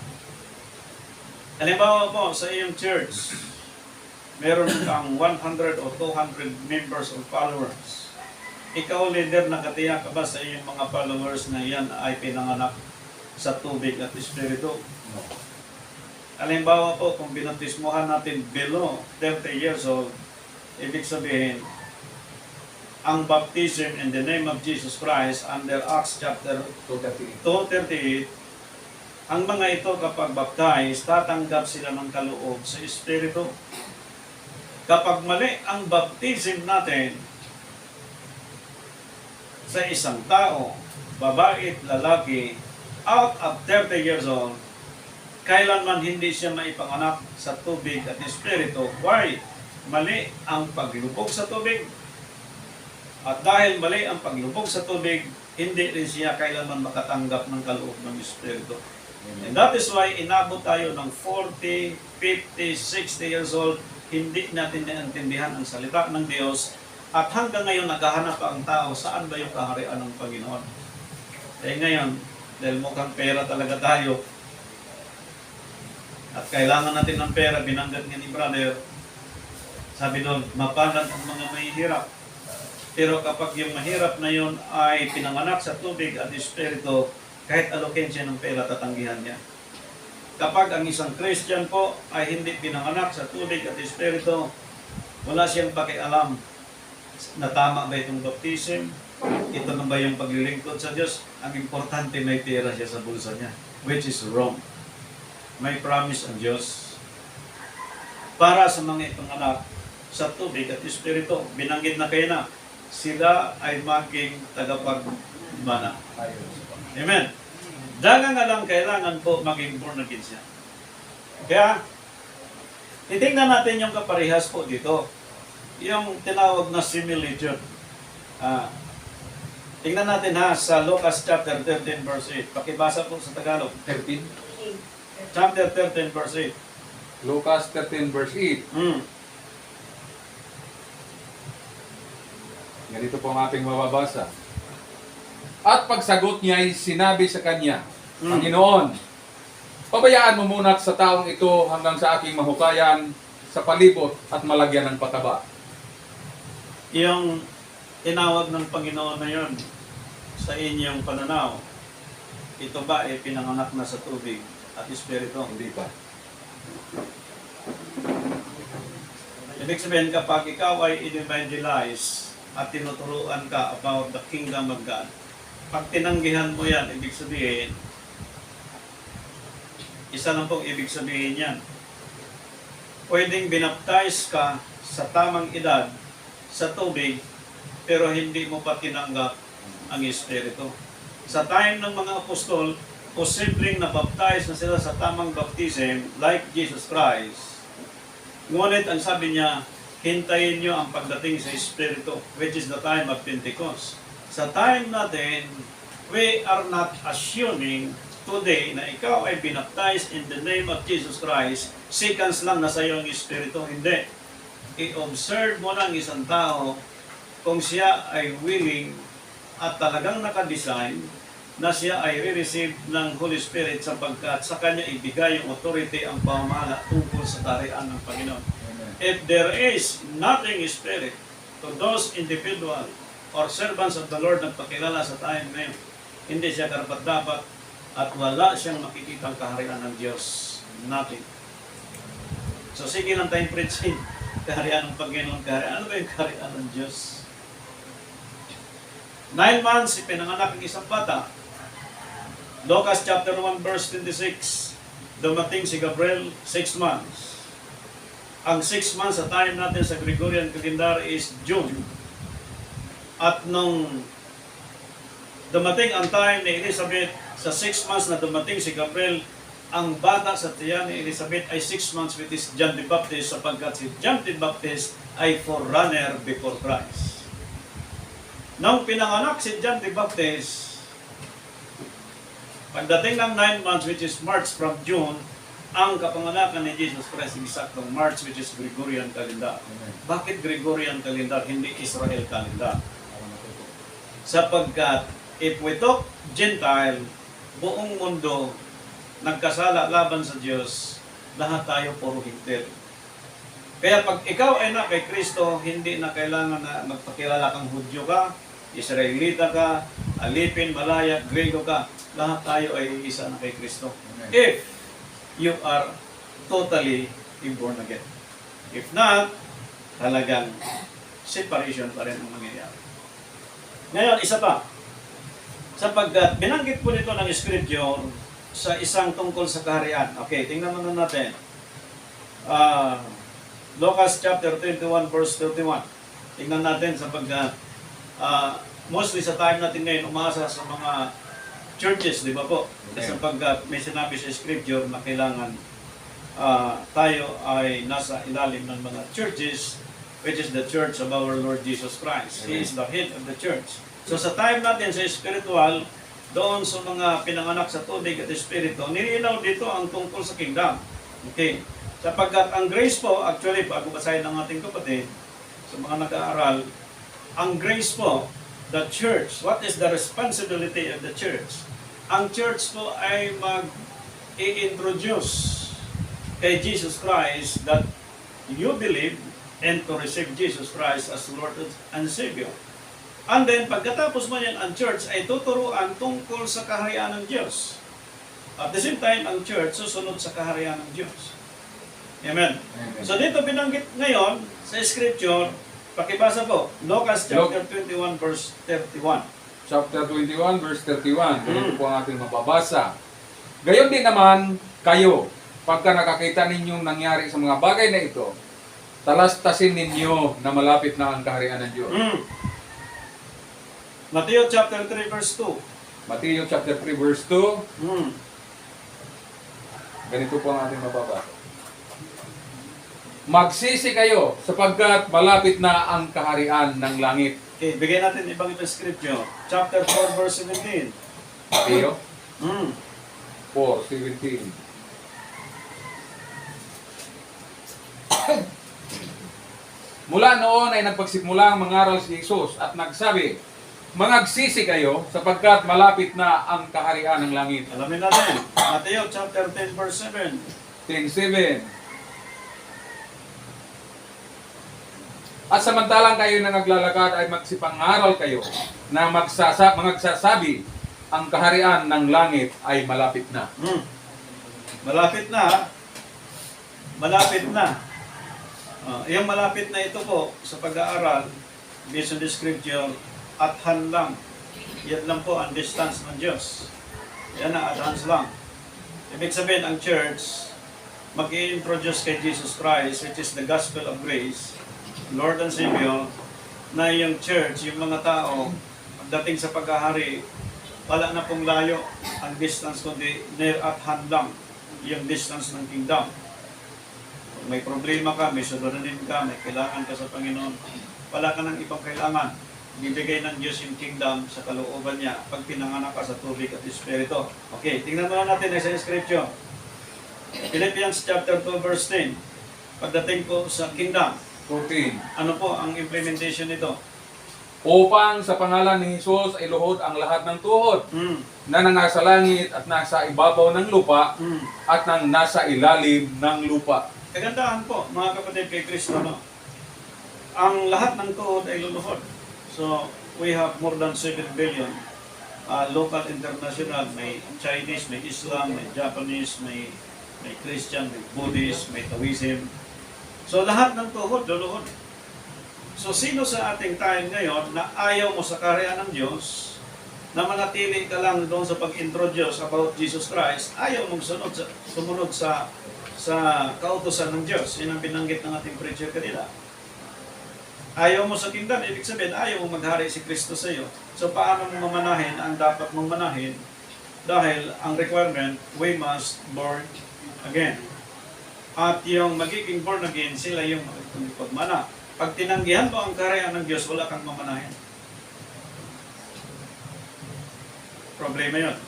halimbawa po sa iyong church, meron kang 100 o 200 members or followers. Ikaw, leader, nakatiyak ka ba sa iyong mga followers na yan ay pinanganak sa tubig at espiritu? No. Halimbawa po, kung binaptismohan natin below 30 years old, ibig sabihin, ang baptism in the name of Jesus Christ under Acts chapter 2:38, ang mga ito kapag baptize, tatanggap sila ng kaloob sa Espiritu. Kapag mali ang baptism natin sa isang tao, babae at lalaki, out of 30 years old, kailanman hindi siya maipanganak sa tubig at Espiritu. Why? Mali ang paglubog sa tubig. At dahil mali ang paglubog sa tubig, hindi rin siya kailanman makatanggap ng kaloob ng Espiritu. And that is why inabot tayo ng 40, 50, 60 years old, hindi natin naintindihan ang salita ng Diyos. At hanggang ngayon naghahanap pa ang tao, saan ba yung kaharian ng Panginoon? Kaya ngayon, dahil mukhang pera talaga tayo, at kailangan natin ng pera, binanggit nga ni brother, sabi doon, mapalad ang mga mahihirap. Pero kapag yung mahirap na yun ay pinanganak sa tubig at espiritu, kahit alokin siya ng pera, tatanggihan niya. Kapag ang isang Christian po ay hindi pinanganak sa tubig at espiritu, wala siyang pakialam na tama ba itong baptism, ito na ba yung paglilingkod sa Diyos. Ang importante, may pera siya sa bulsa niya, which is wrong. May promise ang Diyos para sa mga itong anak sa tubig at espiritu. Binanggit na kayo na sila ay maging tagapagmana. Amen. Daga nga lang kailangan po maging born again siya. Kaya, titingnan natin yung kaparehas po dito. Yung tinawag na similitude. Tingnan natin sa Lucas chapter 13 verse 8. Pakibasa po sa Tagalog. 13. Chapter 13 verse 8. Lucas 13 verse 8. Ganito po ang ating mababasa. At pagsagot niya ay sinabi sa kanya, Panginoon, pabayaan mo muna sa taong ito hanggang sa aking mahukayan sa palibot at malagyan ng pataba. Yung tinawag ng Panginoon na yun sa inyong pananaw, ito ba ay pinanganak na sa tubig at espiritu? Hindi pa. Ibig sabihin, kapag ikaw ay in-evangelize at tinuturuan ka about the kingdom of God, pag tinanggihan mo yan, ibig sabihin, isa lang pong ibig sabihin yan. Pwedeng binaptize ka sa tamang edad sa tubig, pero hindi mo pa tinanggap ang Espiritu. Sa time ng mga apostol, posibleng nabaptize na sila sa tamang baptism like Jesus Christ. Ngunit ang sabi niya, hintayin niyo ang pagdating sa Espiritu, which is the time of Pentecost. Sa time natin, we are not assuming today na ikaw ay binaptize in the name of Jesus Christ, seconds lang nasa iyo ang Espiritu. Hindi. I-observe mo lang isang tao kung siya ay willing at talagang nakadesign na siya ay re-receive ng Holy Spirit sapagkat sa kanya ibigay yung authority, ang pamamahala tungkol sa kaharian ng Panginoon. If there is nothing Spirit to those individual or servants of the Lord na pakilala sa time ngayon, hindi siya karapat-dapat at wala siyang makikitang kaharian ng Diyos. Nothing. So sige lang tayong preaching. Kaharian ng Panginoon, kaharian. Ano ba yung kaharian ng Diyos? 9 months, ipinanganak ang isang bata. Lucas chapter 1 verse 26, dumating si Gabriel 6 months. Ang 6 months sa time natin sa Gregorian calendar is June. At nung dumating ang time ni Elizabeth, sa 6 months na dumating si Gabriel, ang bata sa tiyan ni Elizabeth ay 6 months, which is John the Baptist, sapagkat si John the Baptist ay forerunner before Christ. Nung pinanganak si John the Baptist, pagdating ng 9 months, which is March from June, ang kapanganakan ni Jesus Christ ay saktong March, which is Gregorian calendar. Bakit Gregorian calendar, hindi Israel calendar? Sapagkat if we talk Gentile, buong mundo nagkasala laban sa Diyos, lahat tayo puro hintil. Kaya pag ikaw ay na kay Kristo, hindi na kailangan na magpakilala kang Hudyo ka, Israelita ka, Alipin, Malaya, Grego ka, lahat tayo ay isa na kay Kristo. If you are totally born again. If not, talagang separation pa rin ang mangyayari. Ngayon, isa pa. Sapagkat binanggit po nito ng Scripture sa isang tungkol sa kaharian. Okay, tingnan muna natin. Lucas chapter 21 verse 31. Tingnan natin sapagkat mostly sa time natin ngayon umaasa sa mga churches, di ba po? Sapagkat may sinabi sa Scripture na kailangan tayo ay nasa ilalim ng mga churches, which is the church of our Lord Jesus Christ. He is the head of the church. So sa time natin sa spiritual, doon sa mga pinanganak sa tubig at espiritu, nilinaw dito ang tungkol sa kingdom. Okay. Sapagkat ang grace po, actually, bago basahin ng ating kapatid, sa mga nag-aaral, ang grace po, the church, what is the responsibility of the church? Ang church po ay mag-i-introduce kay Jesus Christ that you believe and to receive Jesus Christ as Lord and Savior. And then, pagkatapos mo yan, ang church ay tuturuan tungkol sa kaharian ng Diyos. At the same time, ang church susunod sa kaharian ng Diyos. Amen. So dito binanggit ngayon sa Scripture, pakibasa po, Lucas chapter 21 verse 31. Chapter 21, verse 31. Ganito po ang ating mababasa. Gayon din naman kayo, pagka nakakita ninyong nangyari sa mga bagay na ito, talastasin ninyo na malapit na ang kaharian ng Diyos. Matthew chapter 3 verse 2. Matthew chapter 3, verse 2. Ganito po ang ating mababasa. Magsisi kayo sapagkat malapit na ang kaharian ng langit. Okay, bigyan natin ibang ibang Scripture. Chapter 4 verse 17. Matthew 4:17. Mula noon ay nagpagsimula ang mangaral si Jesus at nagsabi, Mangagsisi kayo sapagkat malapit na ang kaharian ng langit. Alamin natin. Matthew chapter 10 verse 7. 10:7. At samantalang kayo na naglalakad ay magsipangaral kayo na magsasabi, ang kaharian ng langit ay malapit na. Malapit na, ha? Malapit na. Yung malapit na ito po sa pag-aaral, based on the Scripture, at hand lang. Yan lang po ang distance ng Diyos. Yan na, at hands lang. Ibig sabihin, ang church, mag-i-introduce kay Jesus Christ, which is the gospel of grace, Lord and Savior, na yung church, yung mga tao, dating sa paghahari, wala na pong layo ang distance, kundi near at hand lang yung distance ng kingdom. Kung may problema ka, may suduranin ka, may kailangan ka sa Panginoon, wala ka ng ibang kailangan. bibigay ng Diyos yung kingdom sa kalooban niya pag pinanganak ka sa tubig at espiritu. Okay, tingnan mo natin sa scripture. Philippians chapter 2 verse 10. Pagdating po sa kingdom, 14. ano po ang implementation nito? Upang sa pangalan ni Jesus ay luhod ang lahat ng tuhod na nasa langit at nasa ibabaw ng lupa at nang nasa ilalim ng lupa. Kagandahan po, mga kapatid kay Kristo, no? Ang lahat ng tuhod ay luluhod. So, we have more than 7 billion. Local, international, may Chinese, may Islam, may Japanese, may Christian, may Buddhist, may Taoism. So, lahat ng tuhod, luluhod. So, sino sa ating time ngayon na ayaw mo sa kaharian ng Diyos, na manatili ka lang doon sa pag-introduce about Jesus Christ, ayaw mong sumunod sa kautusan ng Diyos. Yun ang binanggit ng ating preacher kanila. Ayaw mo sa kingdom, ibig sabihin, ayaw mo maghari si Kristo sa iyo. So, paano mo mamanahin ang dapat mong manahin? Dahil ang requirement, we must born again. At yung magiging born again, sila yung pagmana. Pag tinanggihan mo ang kaharian ng Diyos, wala kang mamanahin. Problema yun.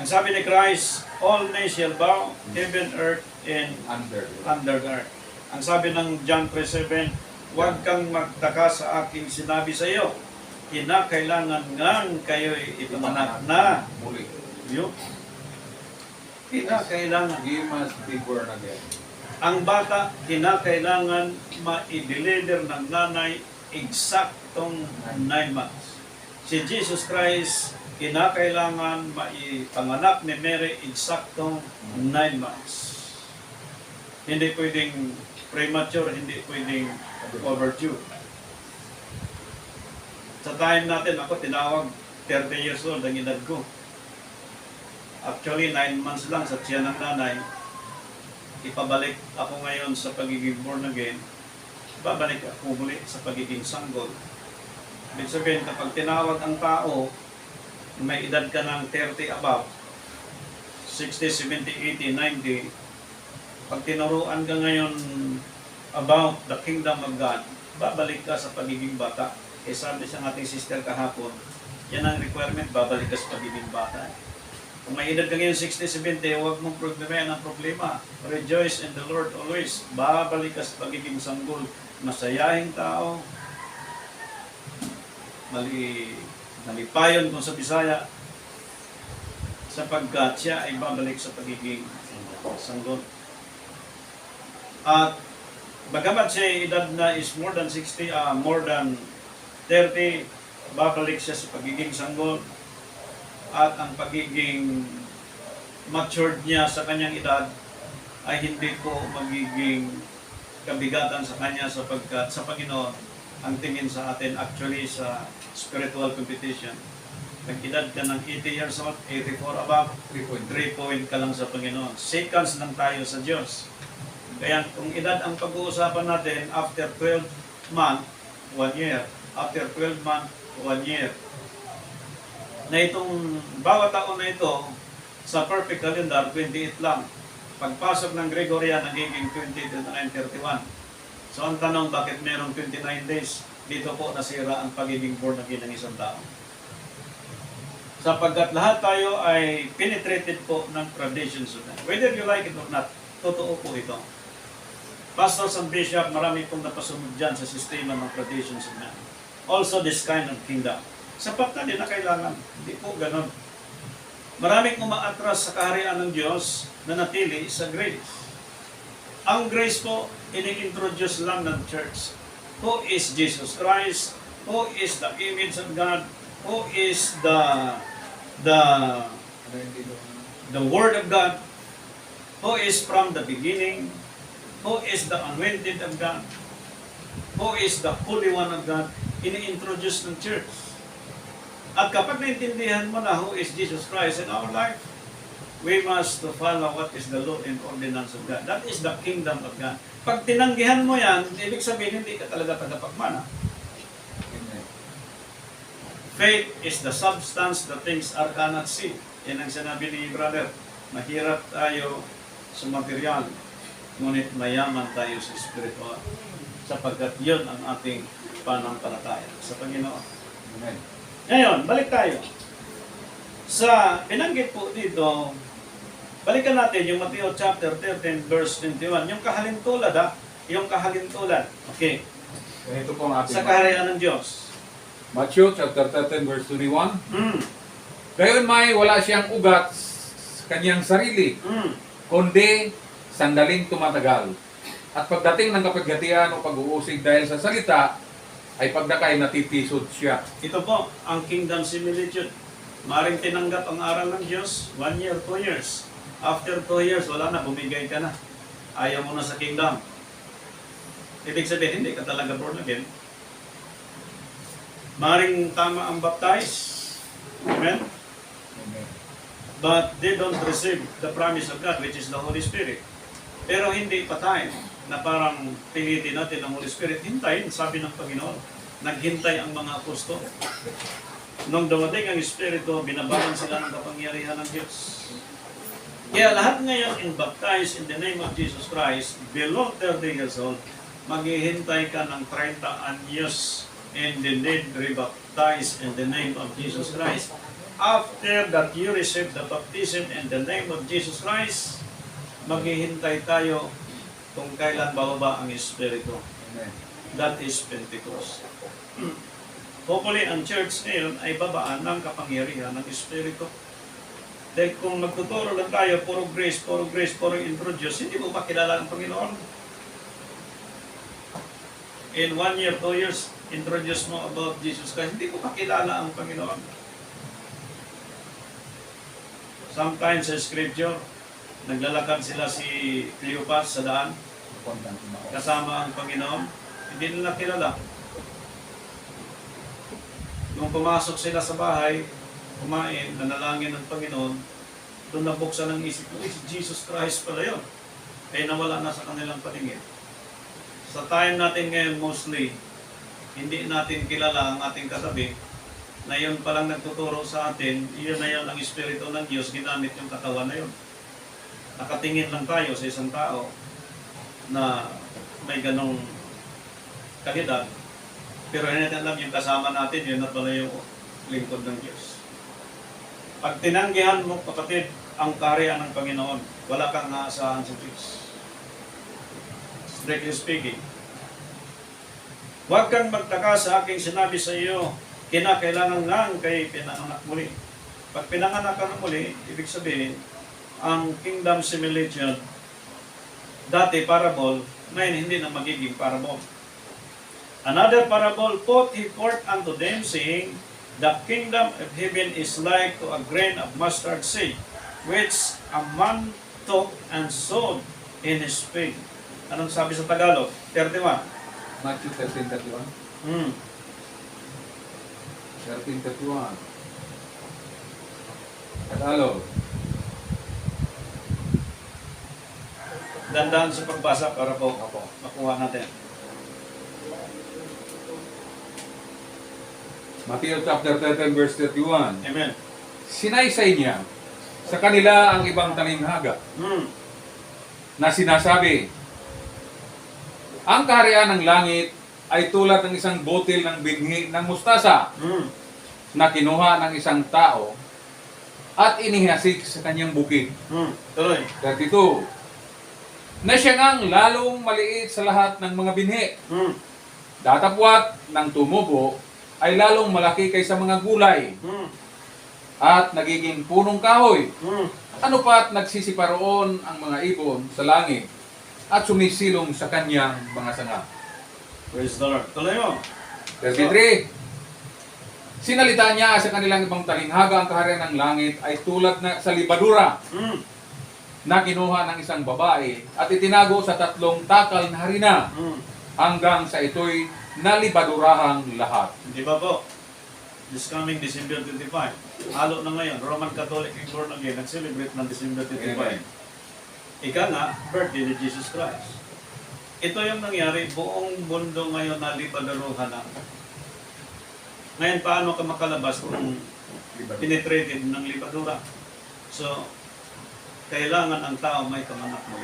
Ang sabi ni Christ, all knees shall bow, heaven, earth, and under the earth. Ang sabi ng John 3:7, huwag kang magtaka sa aking sinabi sa iyo. Kinakailangan nga kayo'y ipamanak na. Muli. Yun. Kinakailangan. He must be born again. Ang bata, kinakailangan ma-deliver ng nanay eksaktong 9 months. Si Jesus Christ, kinakailangan maipanganak ni Mary eksaktong 9 months. Hindi pwedeng premature, hindi pwedeng overdue. Sa time natin, ako tinawag 30 years old ang edad ko. Actually, 9 months lang sa tiyan ng nanay. Ipabalik ako ngayon sa pagiging born again, babalik ako muli sa pagiging sanggol. Ibig sabihin, kapag tinawag ang tao, may edad ka ng 30 above, 60, 70, 80, 90, pag tinuruan ka ngayon about the kingdom of God, babalik ka sa pagiging bata. Eh sabi sa ating sister kahapon, yan ang requirement, babalik ka sa pagiging bata. Kung may edad ka ngayon 60, 70, huwag mong problemayan ang problema. Rejoice in the Lord always. Babalik ka sa pagiging sanggol. Masayahing tao. Malipayon kung sa Bisaya. Sapagkat siya ay babalik sa pagiging sanggol. At bagamat siya edad na is more than 60, more than 30, babalik siya sa pagiging sanggol. At ang pagiging matured niya sa kanyang edad ay hindi po magiging kabigatan sa kanya sapagkat sa Panginoon ang tingin sa atin actually sa spiritual competition. Nag-edad ka ng 80 years old, 84 above, 3 point ka lang sa Panginoon. Seconds lang tayo sa Diyos. Kaya kung edad ang pag-uusapan natin, after 12 months, 1 year. After 12 months, 1 year. Na itong bawat taon na ito, sa perfect calendar, 28 lang. Pagpasok ng Gregorian, nagiging 20, 29, 31. So ang tanong, bakit merong 29 days? Dito po nasira ang pagiging born again ng isang tao. Sapagkat lahat tayo ay penetrated po ng traditions of man. Whether you like it or not, totoo po ito. Pastors and bishop, marami pong napasunod dyan sa sistema ng traditions of man. Also this kind of kingdom. Sapat na din na kailangan. Hindi po ganun. Maraming umaatras sa kaharian ng Diyos na natili sa grace. Ang grace po, ini-introduce lang ng church. Who is Jesus Christ? Who is the image of God? Who is the Word of God? Who is from the beginning? Who is the anointed of God? Who is the Holy One of God? Ini-introduce ng church. At kapag naintindihan mo na who is Jesus Christ in our life, we must to follow what is the law and ordinance of God. That is the kingdom of God. Pag tinanggihan mo yan, ibig sabihin hindi ka talaga tagapagmana. Faith is the substance that things are cannot see. Yan ang sinabi ni brother. Mahirap tayo sa material, ngunit mayaman tayo sa spiritual. sapagkat yun ang ating pananampalataya sa Panginoon. Amen. Ngayon, balik tayo. Sa binanggit po dito, balikan natin yung Mateo chapter 13 verse 21. Yung kahalintulad yung kahalintulad. Okay. Ganito po ang Sa ating kaharian ng Diyos. Matthew chapter 13 verse 21. Gayon may wala siyang ugat sa kanyang sarili, kundi sandaling tumatagal. At pagdating ng kapighatian o pag-uusig dahil sa salita, ay pagdakay natitisod siya. Ito po, ang kingdom similitude. Maring tinanggap ang aral ng Diyos, 1 year, 2 years. After 2 years, wala na, bumigay ka na. Ayaw mo na sa kingdom. Ibig sabihin, hindi ka talaga born again. Maring tama ang baptize. Amen? Amen. But they don't receive the promise of God, which is the Holy Spirit. Pero hindi pa time na parang pilitin natin ang Holy Spirit. Hintayin, sabi ng Panginoon. Naghintay ang mga apostol. Nung dumating ang Espiritu, binabalan sila ng kapangyarihan ng Diyos. Kaya lahat ngayon in baptized in the name of Jesus Christ, below 30 years old, maghihintay ka ng 30 anyos and then rebaptized in the name of Jesus Christ. After that you receive the baptism in the name of Jesus Christ, maghihintay tayo kung kailan bababa ang Espiritu. Amen. That is Pentecost. Hopefully, ang church ngayon ay babaan ng kapangyarihan ng Espiritu. Dahil kung magtuturo lang tayo, puro grace, puro introduce, hindi mo makilala ang Panginoon. In 1 year, 2 years, introduce mo about Jesus Christ, hindi mo makilala ang Panginoon. Sometimes sa scripture, naglalakad sila si Cleopas sa daan, kasama ang Panginoon, hindi nila kilala. Nung pumasok sila sa bahay, kumain, nanalangin ng Panginoon, doon nabuksan ang isip ko, si Jesus Christ pala yun. Kaya nawala na sa kanilang paningin. Sa time natin ngayon mostly, hindi natin kilala ang ating katabi, na yun palang nagtuturo sa atin, yun na yun ang Espiritu ng Diyos, ginamit yung katawan na yun. Nakatingin lang tayo sa isang tao na may ganong kalidad, pero hindi natin alam yung kasama natin, yun na pala yung lingkod ng Diyos. Pag tinanggihan mo, kapatid, ang kaharian ng Panginoon, wala kang naasahan sa Diyos. Strictly speaking. Huwag kang magtaka sa aking sinabi sa iyo, kinakailangan lang kay pinanganak muli. Pag pinanganak ka na muli, ibig sabihin, ang kingdom similitude, dati parable, ngayon hindi na magiging parable. Another parable put he forth unto them, saying, the kingdom of heaven is like to a grain of mustard seed, which a man took and sowed in his field. Anong sabi sa Tagalog? 31. Matthew 13:31. 13:31. Tagalog. Dandahan sa pagbasa para po Opo. makuha natin. Matthew chapter 13 verse 31. Amen. Sinaysay niya sa kanila ang ibang talinghaga na sinasabi, ang kaharian ng langit ay tulad ng isang botil ng binhi ng mustasa na kinuha ng isang tao at inihasik sa kanyang bukid. Tuloy. 32. Na siya ngang lalong maliit sa lahat ng mga binhi. Datapwat ng tumubo ay lalong malaki kaysa mga gulay at nagiging punong kahoy. Ano pa't nagsisiparoon ang mga ibon sa langit at sumisilong sa kanyang mga sanga. Praise the Lord. Tuloy mo. 33. Sinalita niya sa kanilang ibang talinghaga ang kaharian ng langit ay tulad na sa libadura na kinuha ng isang babae at itinago sa 3 takal na harina hanggang sa ito'y nalibadurahang lahat. Di ba po? This coming December 25. Halo na ngayon. Roman Catholic and born again. Nag-celebrate ng December 25. Amen. Ika nga, birthday ni Jesus Christ. Ito yung nangyari, buong mundo ngayon na libadaruhan na. Ngayon, paano ka makalabas kung penetrated ng libadura? So, kailangan ang tao may kamanak mo.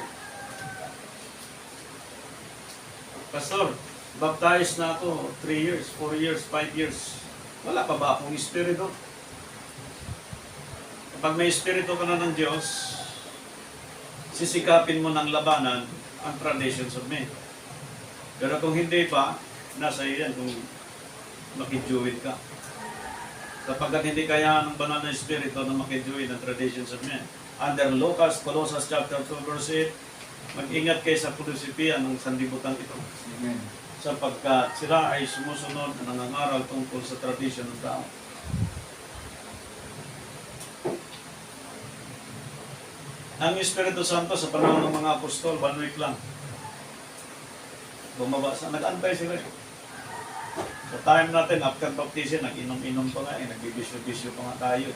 Pastor, baptized na ako 3 years, 4 years, 5 years. Wala pa ba akong espiritu? Kapag may espiritu ka na ng Diyos, sisikapin mo ng labanan ang traditions of men. Pero kung hindi pa, nasa iyo yan kung makijuwid ka. Sapagkat hindi kaya ng banal na espiritu na makijuwid ang traditions of men. Under Lucas, Colossus chapter 2 verse 8, mag-ingat kayo sa pulusipian ng sanlibutan ito. Amen. Sapagkat sila ay sumusunod at nangangaral tungkol sa tradisyon ng tao. Ang Espiritu Santo sa panahon ng mga apostol, 1 week lang. Bumaba sa, nag-antay sila. Sa time natin, after baptism, nag-inom-inom pa nga, nagbibisyo-bisyo pa nga tayo.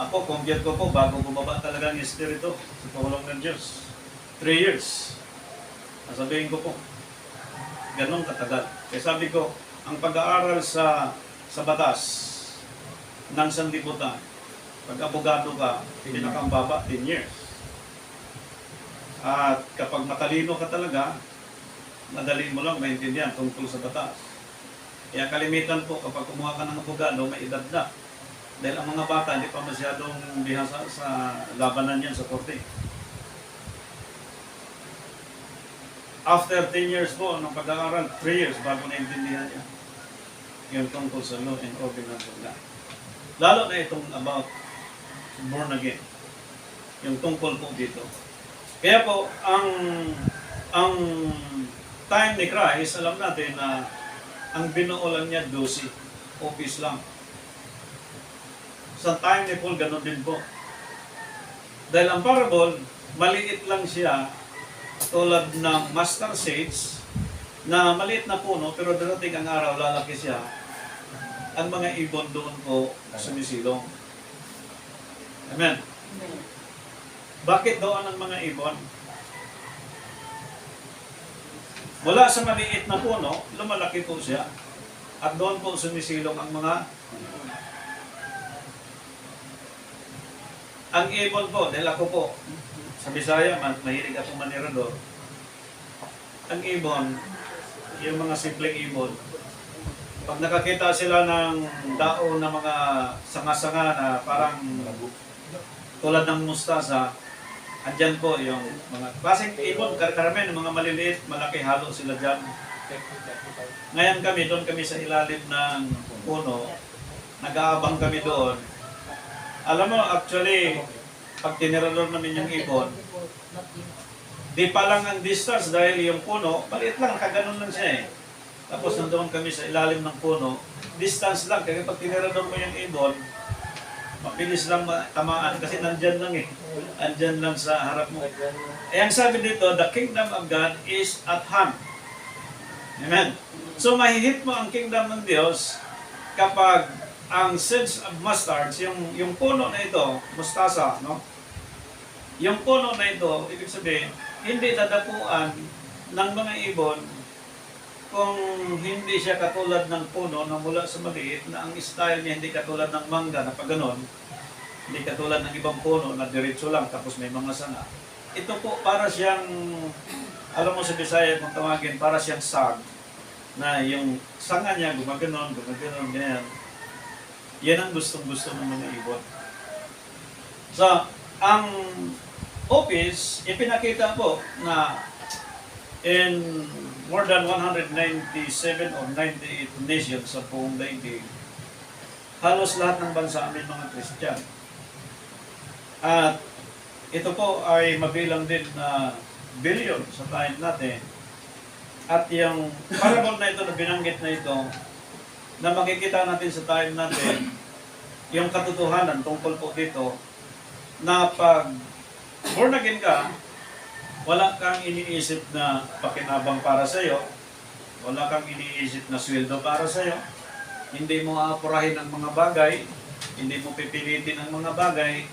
Ako, compute ko po, bago bumaba talaga ang Espiritu sa tulong ng Diyos. 3 years. Nasabihin ko po, ganun katagal. Kaya sabi ko, ang pag-aaral sa batas ng sanlibutan, pag abogado ka, pinakambaba 10 years. At kapag matalino ka talaga, madali mo lang maintindihan tungkol sa batas. Kaya kalimitan po, kapag kumuha ka ng abogado, may edad na. Dahil ang mga bata, hindi pa masyadong bihasa sa labanan yan sa korte. After 10 years po ng pag-aaral, 3 years bago naintindihan niya yung tungkol sa law and ordinance of God. Lalo na itong about born again. Yung tungkol po dito. Kaya po, ang time ni Christ, alam natin na ang binuo lang niya 12. Office lang. Sa time ni Paul, ganun din po. Dahil ang parable, maliit lang siya tulad ng mustard seeds na maliit na puno pero darating ang araw, lalaki siya. Ang mga ibon doon po sumisilong. Amen. Bakit doon ang mga ibon? Mula sa maliit na puno, lumalaki po siya. At doon po sumisilong ang mga ang ibon po, dahil ako po, sa Bisaya, mahilig akong manirador. Ang ibon, yung mga simpleng ibon, pag nakakita sila ng daon na mga sanga-sanga na parang tulad ng mustasa, andyan po yung mga klaseng ibon, karamihan, mga maliliit, malaki, halo sila dyan. Ngayon kami, doon kami sa ilalim ng puno, nag-aabang kami doon. Alam mo, actually, pag tinirador namin yung ibon, di pa lang ang distance dahil yung puno, maliit lang, kaganon lang siya eh. Tapos nandoon kami sa ilalim ng puno, distance lang, kaya pag tinirador mo yung ibon, mabilis lang tamaan kasi nandyan lang eh. Andyan lang sa harap mo. Eh ang sabi dito, the kingdom of God is at hand. Amen. So mahihit mo ang kingdom ng Diyos kapag ang seeds of mustards, yung puno na ito, mustasa, no? Yung puno na ito, ibig sabihin, hindi dadapuan ng mga ibon kung hindi siya katulad ng puno na mula sa maliit, na ang style niya hindi katulad ng mangga na pag ganon, hindi katulad ng ibang puno na diretso lang tapos may mga sanga. Ito po para siyang, alam mo sa Bisaya kung tawagin, para siyang sag na yung sanga niya gumaganon, ganyan. Yan ang gustong-gusto ng mga ibon. So, ang office, ipinakita po na in more than 197 or 98 nations sa buong daigdig, halos lahat ng bansa amin mga Christian. At ito po ay mabilang din na billion sa time natin. At yung parable na ito na binanggit na ito, na makikita natin sa time natin, yung katotohanan tungkol po dito, na pag born again ka, wala kang iniisip na pakinabang para sa iyo, wala kang iniisip na sweldo para sa iyo, hindi mo aapurahin ang mga bagay, hindi mo pipilitin ang mga bagay,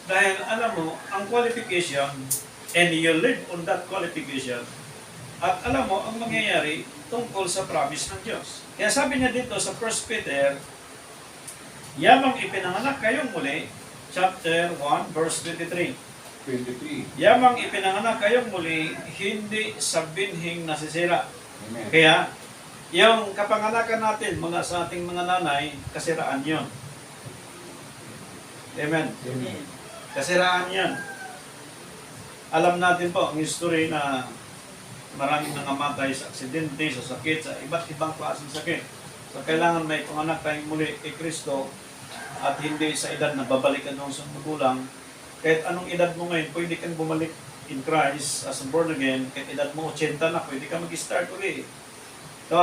dahil alam mo, ang qualification, and you live on that qualification, at alam mo, ang mangyayari tungkol sa promise ng Diyos. Kaya sabi niya dito sa 1 Peter, yamang ipinanganak kayong muli, chapter 1, verse 23. 23. Yamang ipinanganak kayong muli, hindi sa binhing nasisira. Amen. Kaya, yung kapanganakan natin, mga sa ating mga nanay, kasiraan yon. Amen. Amen. Kasiraan yan. Alam natin po ang history na maraming nangamatay sa aksidente, sa sakit, sa iba't ibang klaseng sakit. So, kailangan may panganak tayong muli kay Kristo at hindi sa edad na babalikan nung sa magulang. Kahit anong edad mo ngayon, pwede kang bumalik in Christ as a born again. Kahit edad mo 80 na, pwede ka mag-start ulit. So,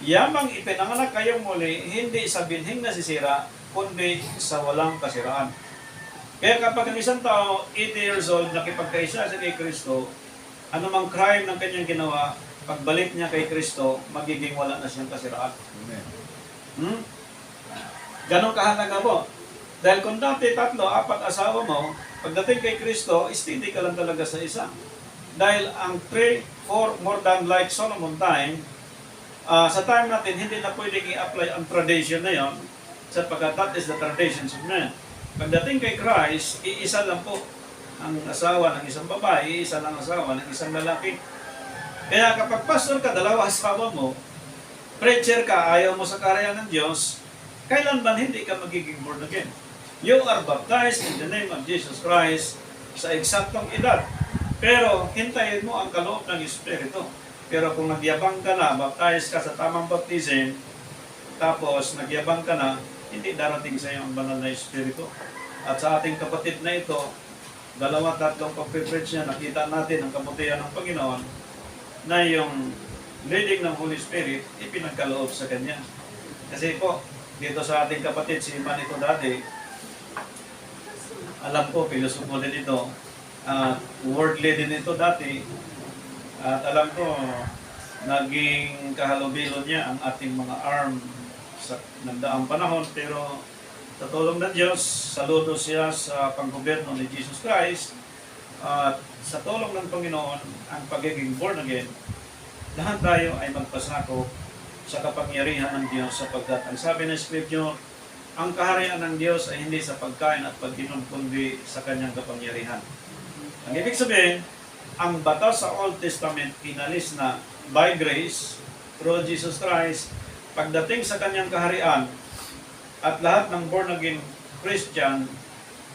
yamang ipinanganak kayo muli, hindi sa binhing nasisira, kundi sa walang kasiraan. Kaya kapag ang isang tao, 80 years old, nakipagkaisa sa kay Kristo, anumang crime ng kanyang ginawa, pagbalik niya kay Kristo, magiging wala na siyang kasiraan. Amen. Ganon kahalaga po. Dahil kung dati 3, 4 asawa mo, pagdating kay Kristo, steady ka lang talaga sa isa. Dahil ang 3, 4, more than like Solomon time, sa time natin, hindi na pwedeng i-apply ang tradition na yon, sapagkat that is the traditions of men. Pagdating kay Christ, iisa lang po ang asawa ng isang babae, iisa lang asawa ng isang lalaki. Kaya kapag pastor ka, 2 asawa mo, preacher ka, ayaw mo sa karya ng Diyos, kailanman hindi ka magiging born again. You are baptized in the name of Jesus Christ sa eksaktong edad. Pero hintayin mo ang kaloob ng Espiritu. Pero kung nagyabang ka na, baptized ka sa tamang baptism, tapos nagyabang ka na, hindi darating sa iyo ang banal na Espiritu. At sa ating kapatid na ito, 2-3 pag-preach niya, nakita natin ang kabutihan ng Panginoon na yung leading ng Holy Spirit, ipinagkaloob sa kanya. Kasi po, dito sa ating kapatid, si Manito dati, alam ko, pilosopo din ito, wordly din ito dati, at alam ko, naging kahalubilo niya ang ating mga arm sa nagdaang panahon, pero sa tulong ng Diyos, saludo siya sa panggobyerno ni Jesus Christ, at sa tulong ng Panginoon, ang pagiging born again, lahat tayo ay magpasakop sa kapangyarihan ng Diyos, sapagkat ang sabi ng Scripture, ang kaharian ng Diyos ay hindi sa pagkain at pag-inom, kundi sa kanyang kapangyarihan. Ang ibig sabihin, ang batas sa Old Testament inalis na by grace through Jesus Christ. Pagdating sa kanyang kaharian at lahat ng born again Christian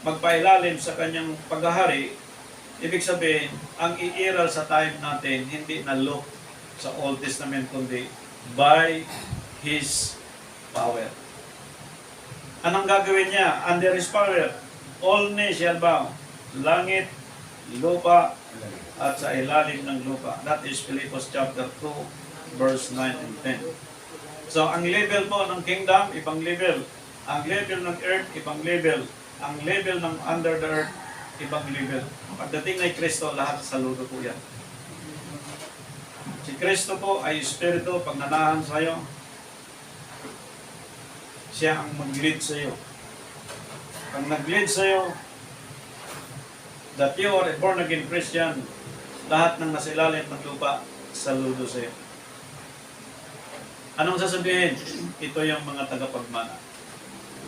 magpailalim sa kanyang paghahari, ibig sabihin, ang iiral sa time natin hindi na look sa Old Testament kundi by His power. Anong gagawin niya? Under His power, all knees shall bow, langit, lupa, at sa ilalim ng lupa. That is Philippians chapter 2, verse 9 and 10. So, ang level po ng kingdom, ibang level. Ang level ng earth, ibang level. Ang level ng under the earth, ibang level. Pagdating kay Kristo, lahat saludo po yan. Si Kristo po ay Espiritu, pag nanahan sa iyo, siya ang mag-lead sa iyo. Pag nag-lead sa iyo, that you are a born again Christian, lahat ng nasa ilalim ng lupa, saludo sa iyo. Anong sasabihin? Ito yung mga tagapagmana.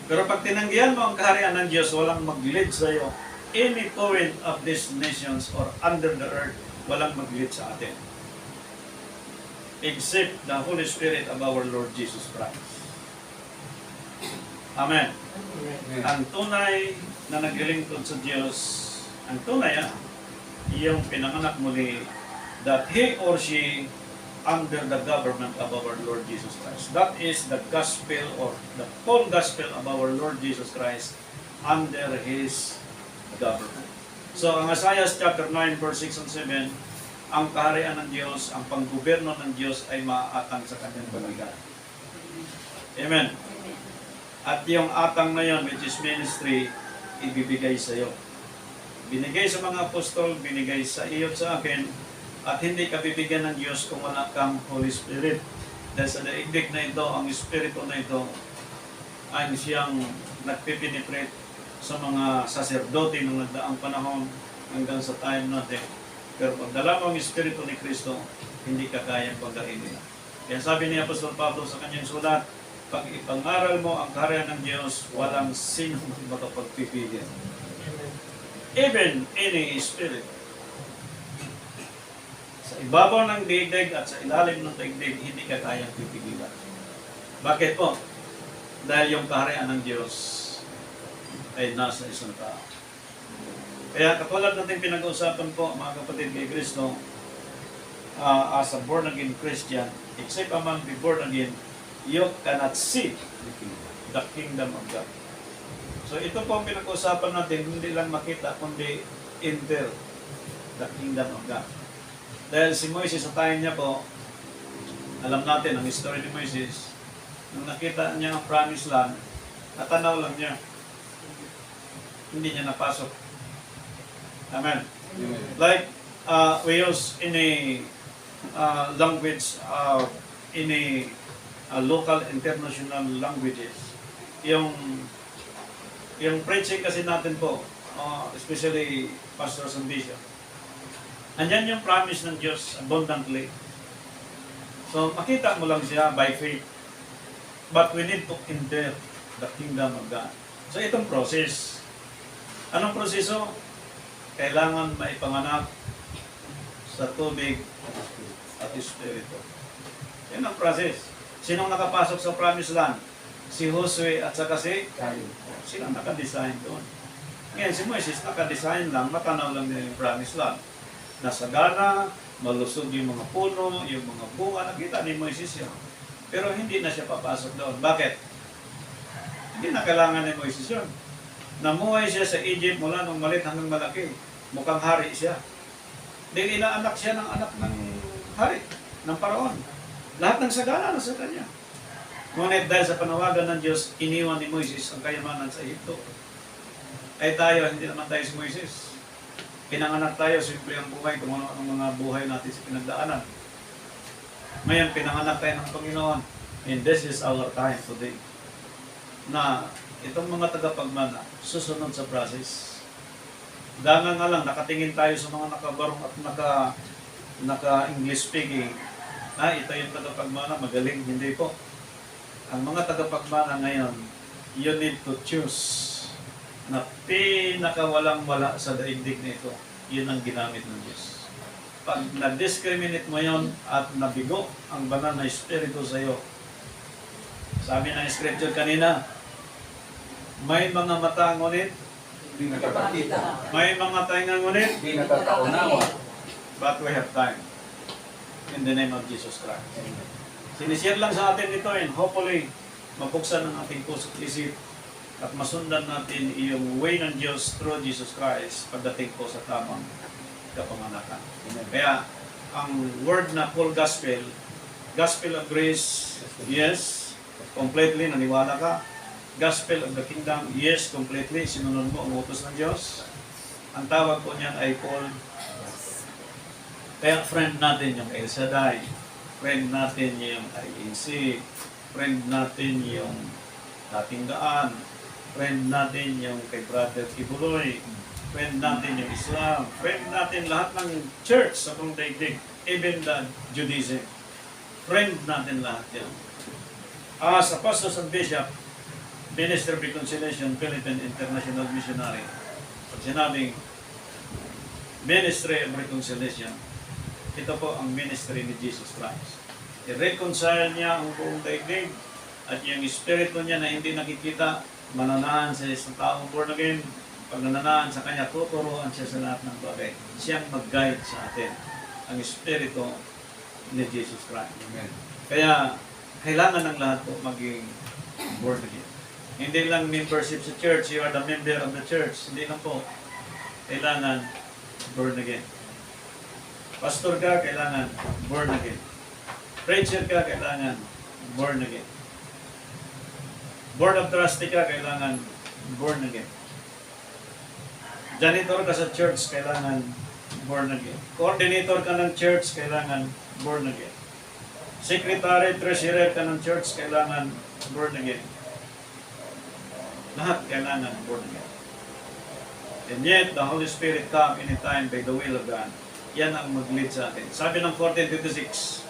Pero pag tinanggihan mo ang kaharian ng Diyos, walang mag-lead sa iyo. Any point of these nations or under the earth, walang mag-lead sa atin. Except the Holy Spirit of our Lord Jesus Christ. Amen. Ang tunay na naglilingkod sa Diyos, ang tunay yung pinanganak muli, that he or she under the government of our Lord Jesus Christ. That is the gospel or the full gospel of our Lord Jesus Christ under His government. So, ang Isaiah chapter 9, verse 6 and 7, ang kaharian ng Diyos, ang panggobyerno ng Diyos ay maaatang sa kanyang balikan. Amen. At yung atang na yon, which is ministry, ibibigay sa iyo. Binigay sa mga apostol, binigay sa iyo at sa akin, at hindi ka bibigyan ng Diyos kung wala kang Holy Spirit. Dahil sa daigdig na ito, ang Espiritu na ito, ay siyang nagpipenetrate sa mga saserdote ng nagdaang panahon hanggang sa time natin. Pero pag dala mo ang Espiritu ni Kristo, hindi ka kayang pagdainin. Kaya sabi ni Apostol Pablo sa kanyang sulat, pag ipangaral mo ang kaharian ng Diyos, walang sino makapagpipigil. Even any spirit. Sa ibabaw ng daigdig at sa ilalim ng daigdig, hindi ka kayang pipigilan. Bakit po? Dahil yung kaharian ng Diyos ay nasa isang tao. Kaya katulad natin pinag-uusapan po, mga kapatid kay Kristo, as a born-again Christian, except among the born-again, you cannot see the kingdom of God. So ito po ang pinag-uusapan natin, hindi lang makita, kundi enter the kingdom of God. Dahil si Moises sa time niya po, alam natin ang history ni Moises, nung nakita niya ang promised land, natanaw lang niya. Hindi niya napasok. Amen. Like, we use in a language, in a local international languages, yung preaching kasi natin po, especially pastors and bishops, andyan yung promise ng Diyos abundantly. So, makita mo lang siya by faith. But we need to enter the kingdom of God. So, itong process. Anong proseso? Kailangan maipanganak sa tubig at Espiritu. Yan ang process. Sinong nakapasok sa promised land? Si Josue at saka si Caleb. Silang nakadesign doon. Ngayon, si Moises nakadesign lang, matanaw lang nila yung promised land. Nasagana, malusog yung mga puno, yung mga bunga, nakita ni Moises yun. Pero hindi na siya papasok doon. Bakit? Hindi na kailangan ni Moises yun. Namuhay siya sa Egypt mula nung maliit hanggang malaki. Mukhang hari siya. Dahil inaanak siya ng anak ng hari, ng paraon. Lahat ng sagana nasa kanya. Ngunit dahil sa panawagan ng Diyos, iniwan ni Moises ang kayamanan sa Egypto. Ay tayo, hindi naman tayo si Moises. Pinanganak tayo, simple ang buhay, kung ano ang mga buhay natin sa pinagdaanan. Ngayon, pinanganak tayo ng Panginoon. And this is our time today. Na itong mga tagapagmana, susunod sa process. Danga nga lang, nakatingin tayo sa mga nakabarong at naka-English speaking. Ito yung tagapagmana, magaling. Hindi po. Ang mga tagapagmana ngayon, you need to choose na pinakawalang-wala sa daigdig nito. Yun ang ginamit ng Diyos. Pag na-discriminate mo yon at nabigo ang banal na Espiritu sa iyo, sabi ng Scripture kanina, may mga mata ngunit, Hindi nakakakita. may mga tainga ngunit, Hindi nakakaunawa. but we have time. In the name of Jesus Christ. Sinishare lang sa atin ito and hopefully mabuksan ang ating puso at isip at masundan natin yung way ng Diyos through Jesus Christ pagdating po sa tamang kapanganakan. Kaya ang word na full gospel, gospel of grace, yes, completely, naniwala ka. Gospel of the kingdom, yes, completely, sinunod mo ang utos ng Diyos. Ang tawag po niyan ay full. Kaya friend natin yung El Shaddai, friend natin yung IEC, friend natin yung Dating Daan, friend natin yung kay Brother Kibuloy, friend natin yung Islam, friend natin lahat ng church sa buong daigdig, even the Judaism. Friend natin lahat yan. Sa Pastors and Bishop, Minister of Reconciliation, Philippine International Missionary, pag sinabing Ministry of Reconciliation, ito po ang ministry ni Jesus Christ. I-reconcile niya ang buong daigdig at yung espiritu niya na hindi nakikita, mananahan sa isang taong born again. Pag nananahan sa kanya, tuturuan siya sa lahat ng bagay. Siyang mag-guide sa atin. Ang espiritu ni Jesus Christ. Amen. Kaya, kailangan ng lahat po maging born again. Hindi lang membership sa church, you are the member of the church. Hindi lang po. Kailangan born again. Pastor ka, kailangan born again. Preacher ka, kailangan born again. Board of Trustee ka, kailangan born again. Janitor ka sa church, kailangan born again. Coordinator ka ng church, kailangan born again. Secretary, treasurer ka ng church, kailangan born again. Lahat kailangan born again. And yet, the Holy Spirit come anytime by the will of God. Yan ang mag-lead sa atin. Sabi ng 14:26,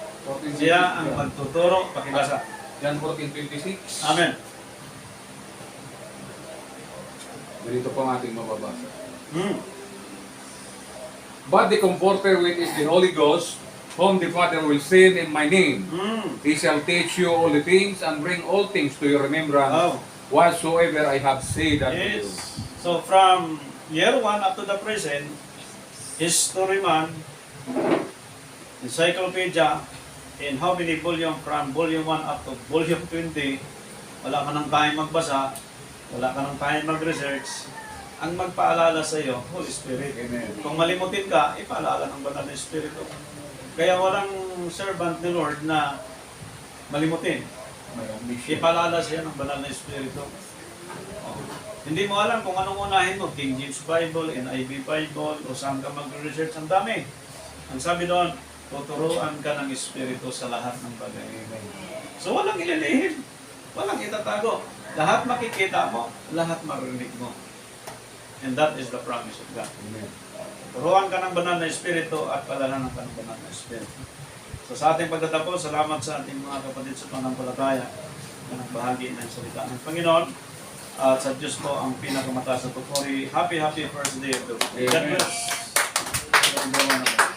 siya ang magtuturo, pakibasa. Yan 14:26. Amen. Ganito po ang ating mababasa. But the Comforter, which is the Holy Ghost, whom the Father will send in my name. Mm. He shall teach you all the things and bring all things to your remembrance Oh. whatsoever I have said unto you. Yes. So from year 1 up to the present, History Man, Encyclopedia, in how many volume from volume 1 up to volume 20, wala ka nang kaya magbasa, wala ka nang kaya mag-research, ang magpaalala sa iyo, Holy Spirit. Amen. Kung malimutin ka, ipaalala ng Banal na Espiritu. Kaya walang servant ni Lord na malimutin. May amnesia. Ipaalala siya ng Banal na Espiritu. Oh. Hindi mo alam kung anong unahin mo, King James Bible, NIV Bible, o saan ka mag-research, ang dami. Ang sabi doon, tuturuan ka ng Espiritu sa lahat ng bagay. So walang ililihim, walang itatago. Lahat makikita mo, lahat marinig mo. And that is the promise of God. Amen. Turuan ka ng Banal na Espiritu at palalanan ka ng Banal na Espiritu. So sa ating pagtatapos, salamat sa ating mga kapatid sa panampalataya na nagbahagi ng salita ng Panginoon. At sa Diyos po ang pinakamataas na pupuri. Happy first day of the week. God Amen. bless.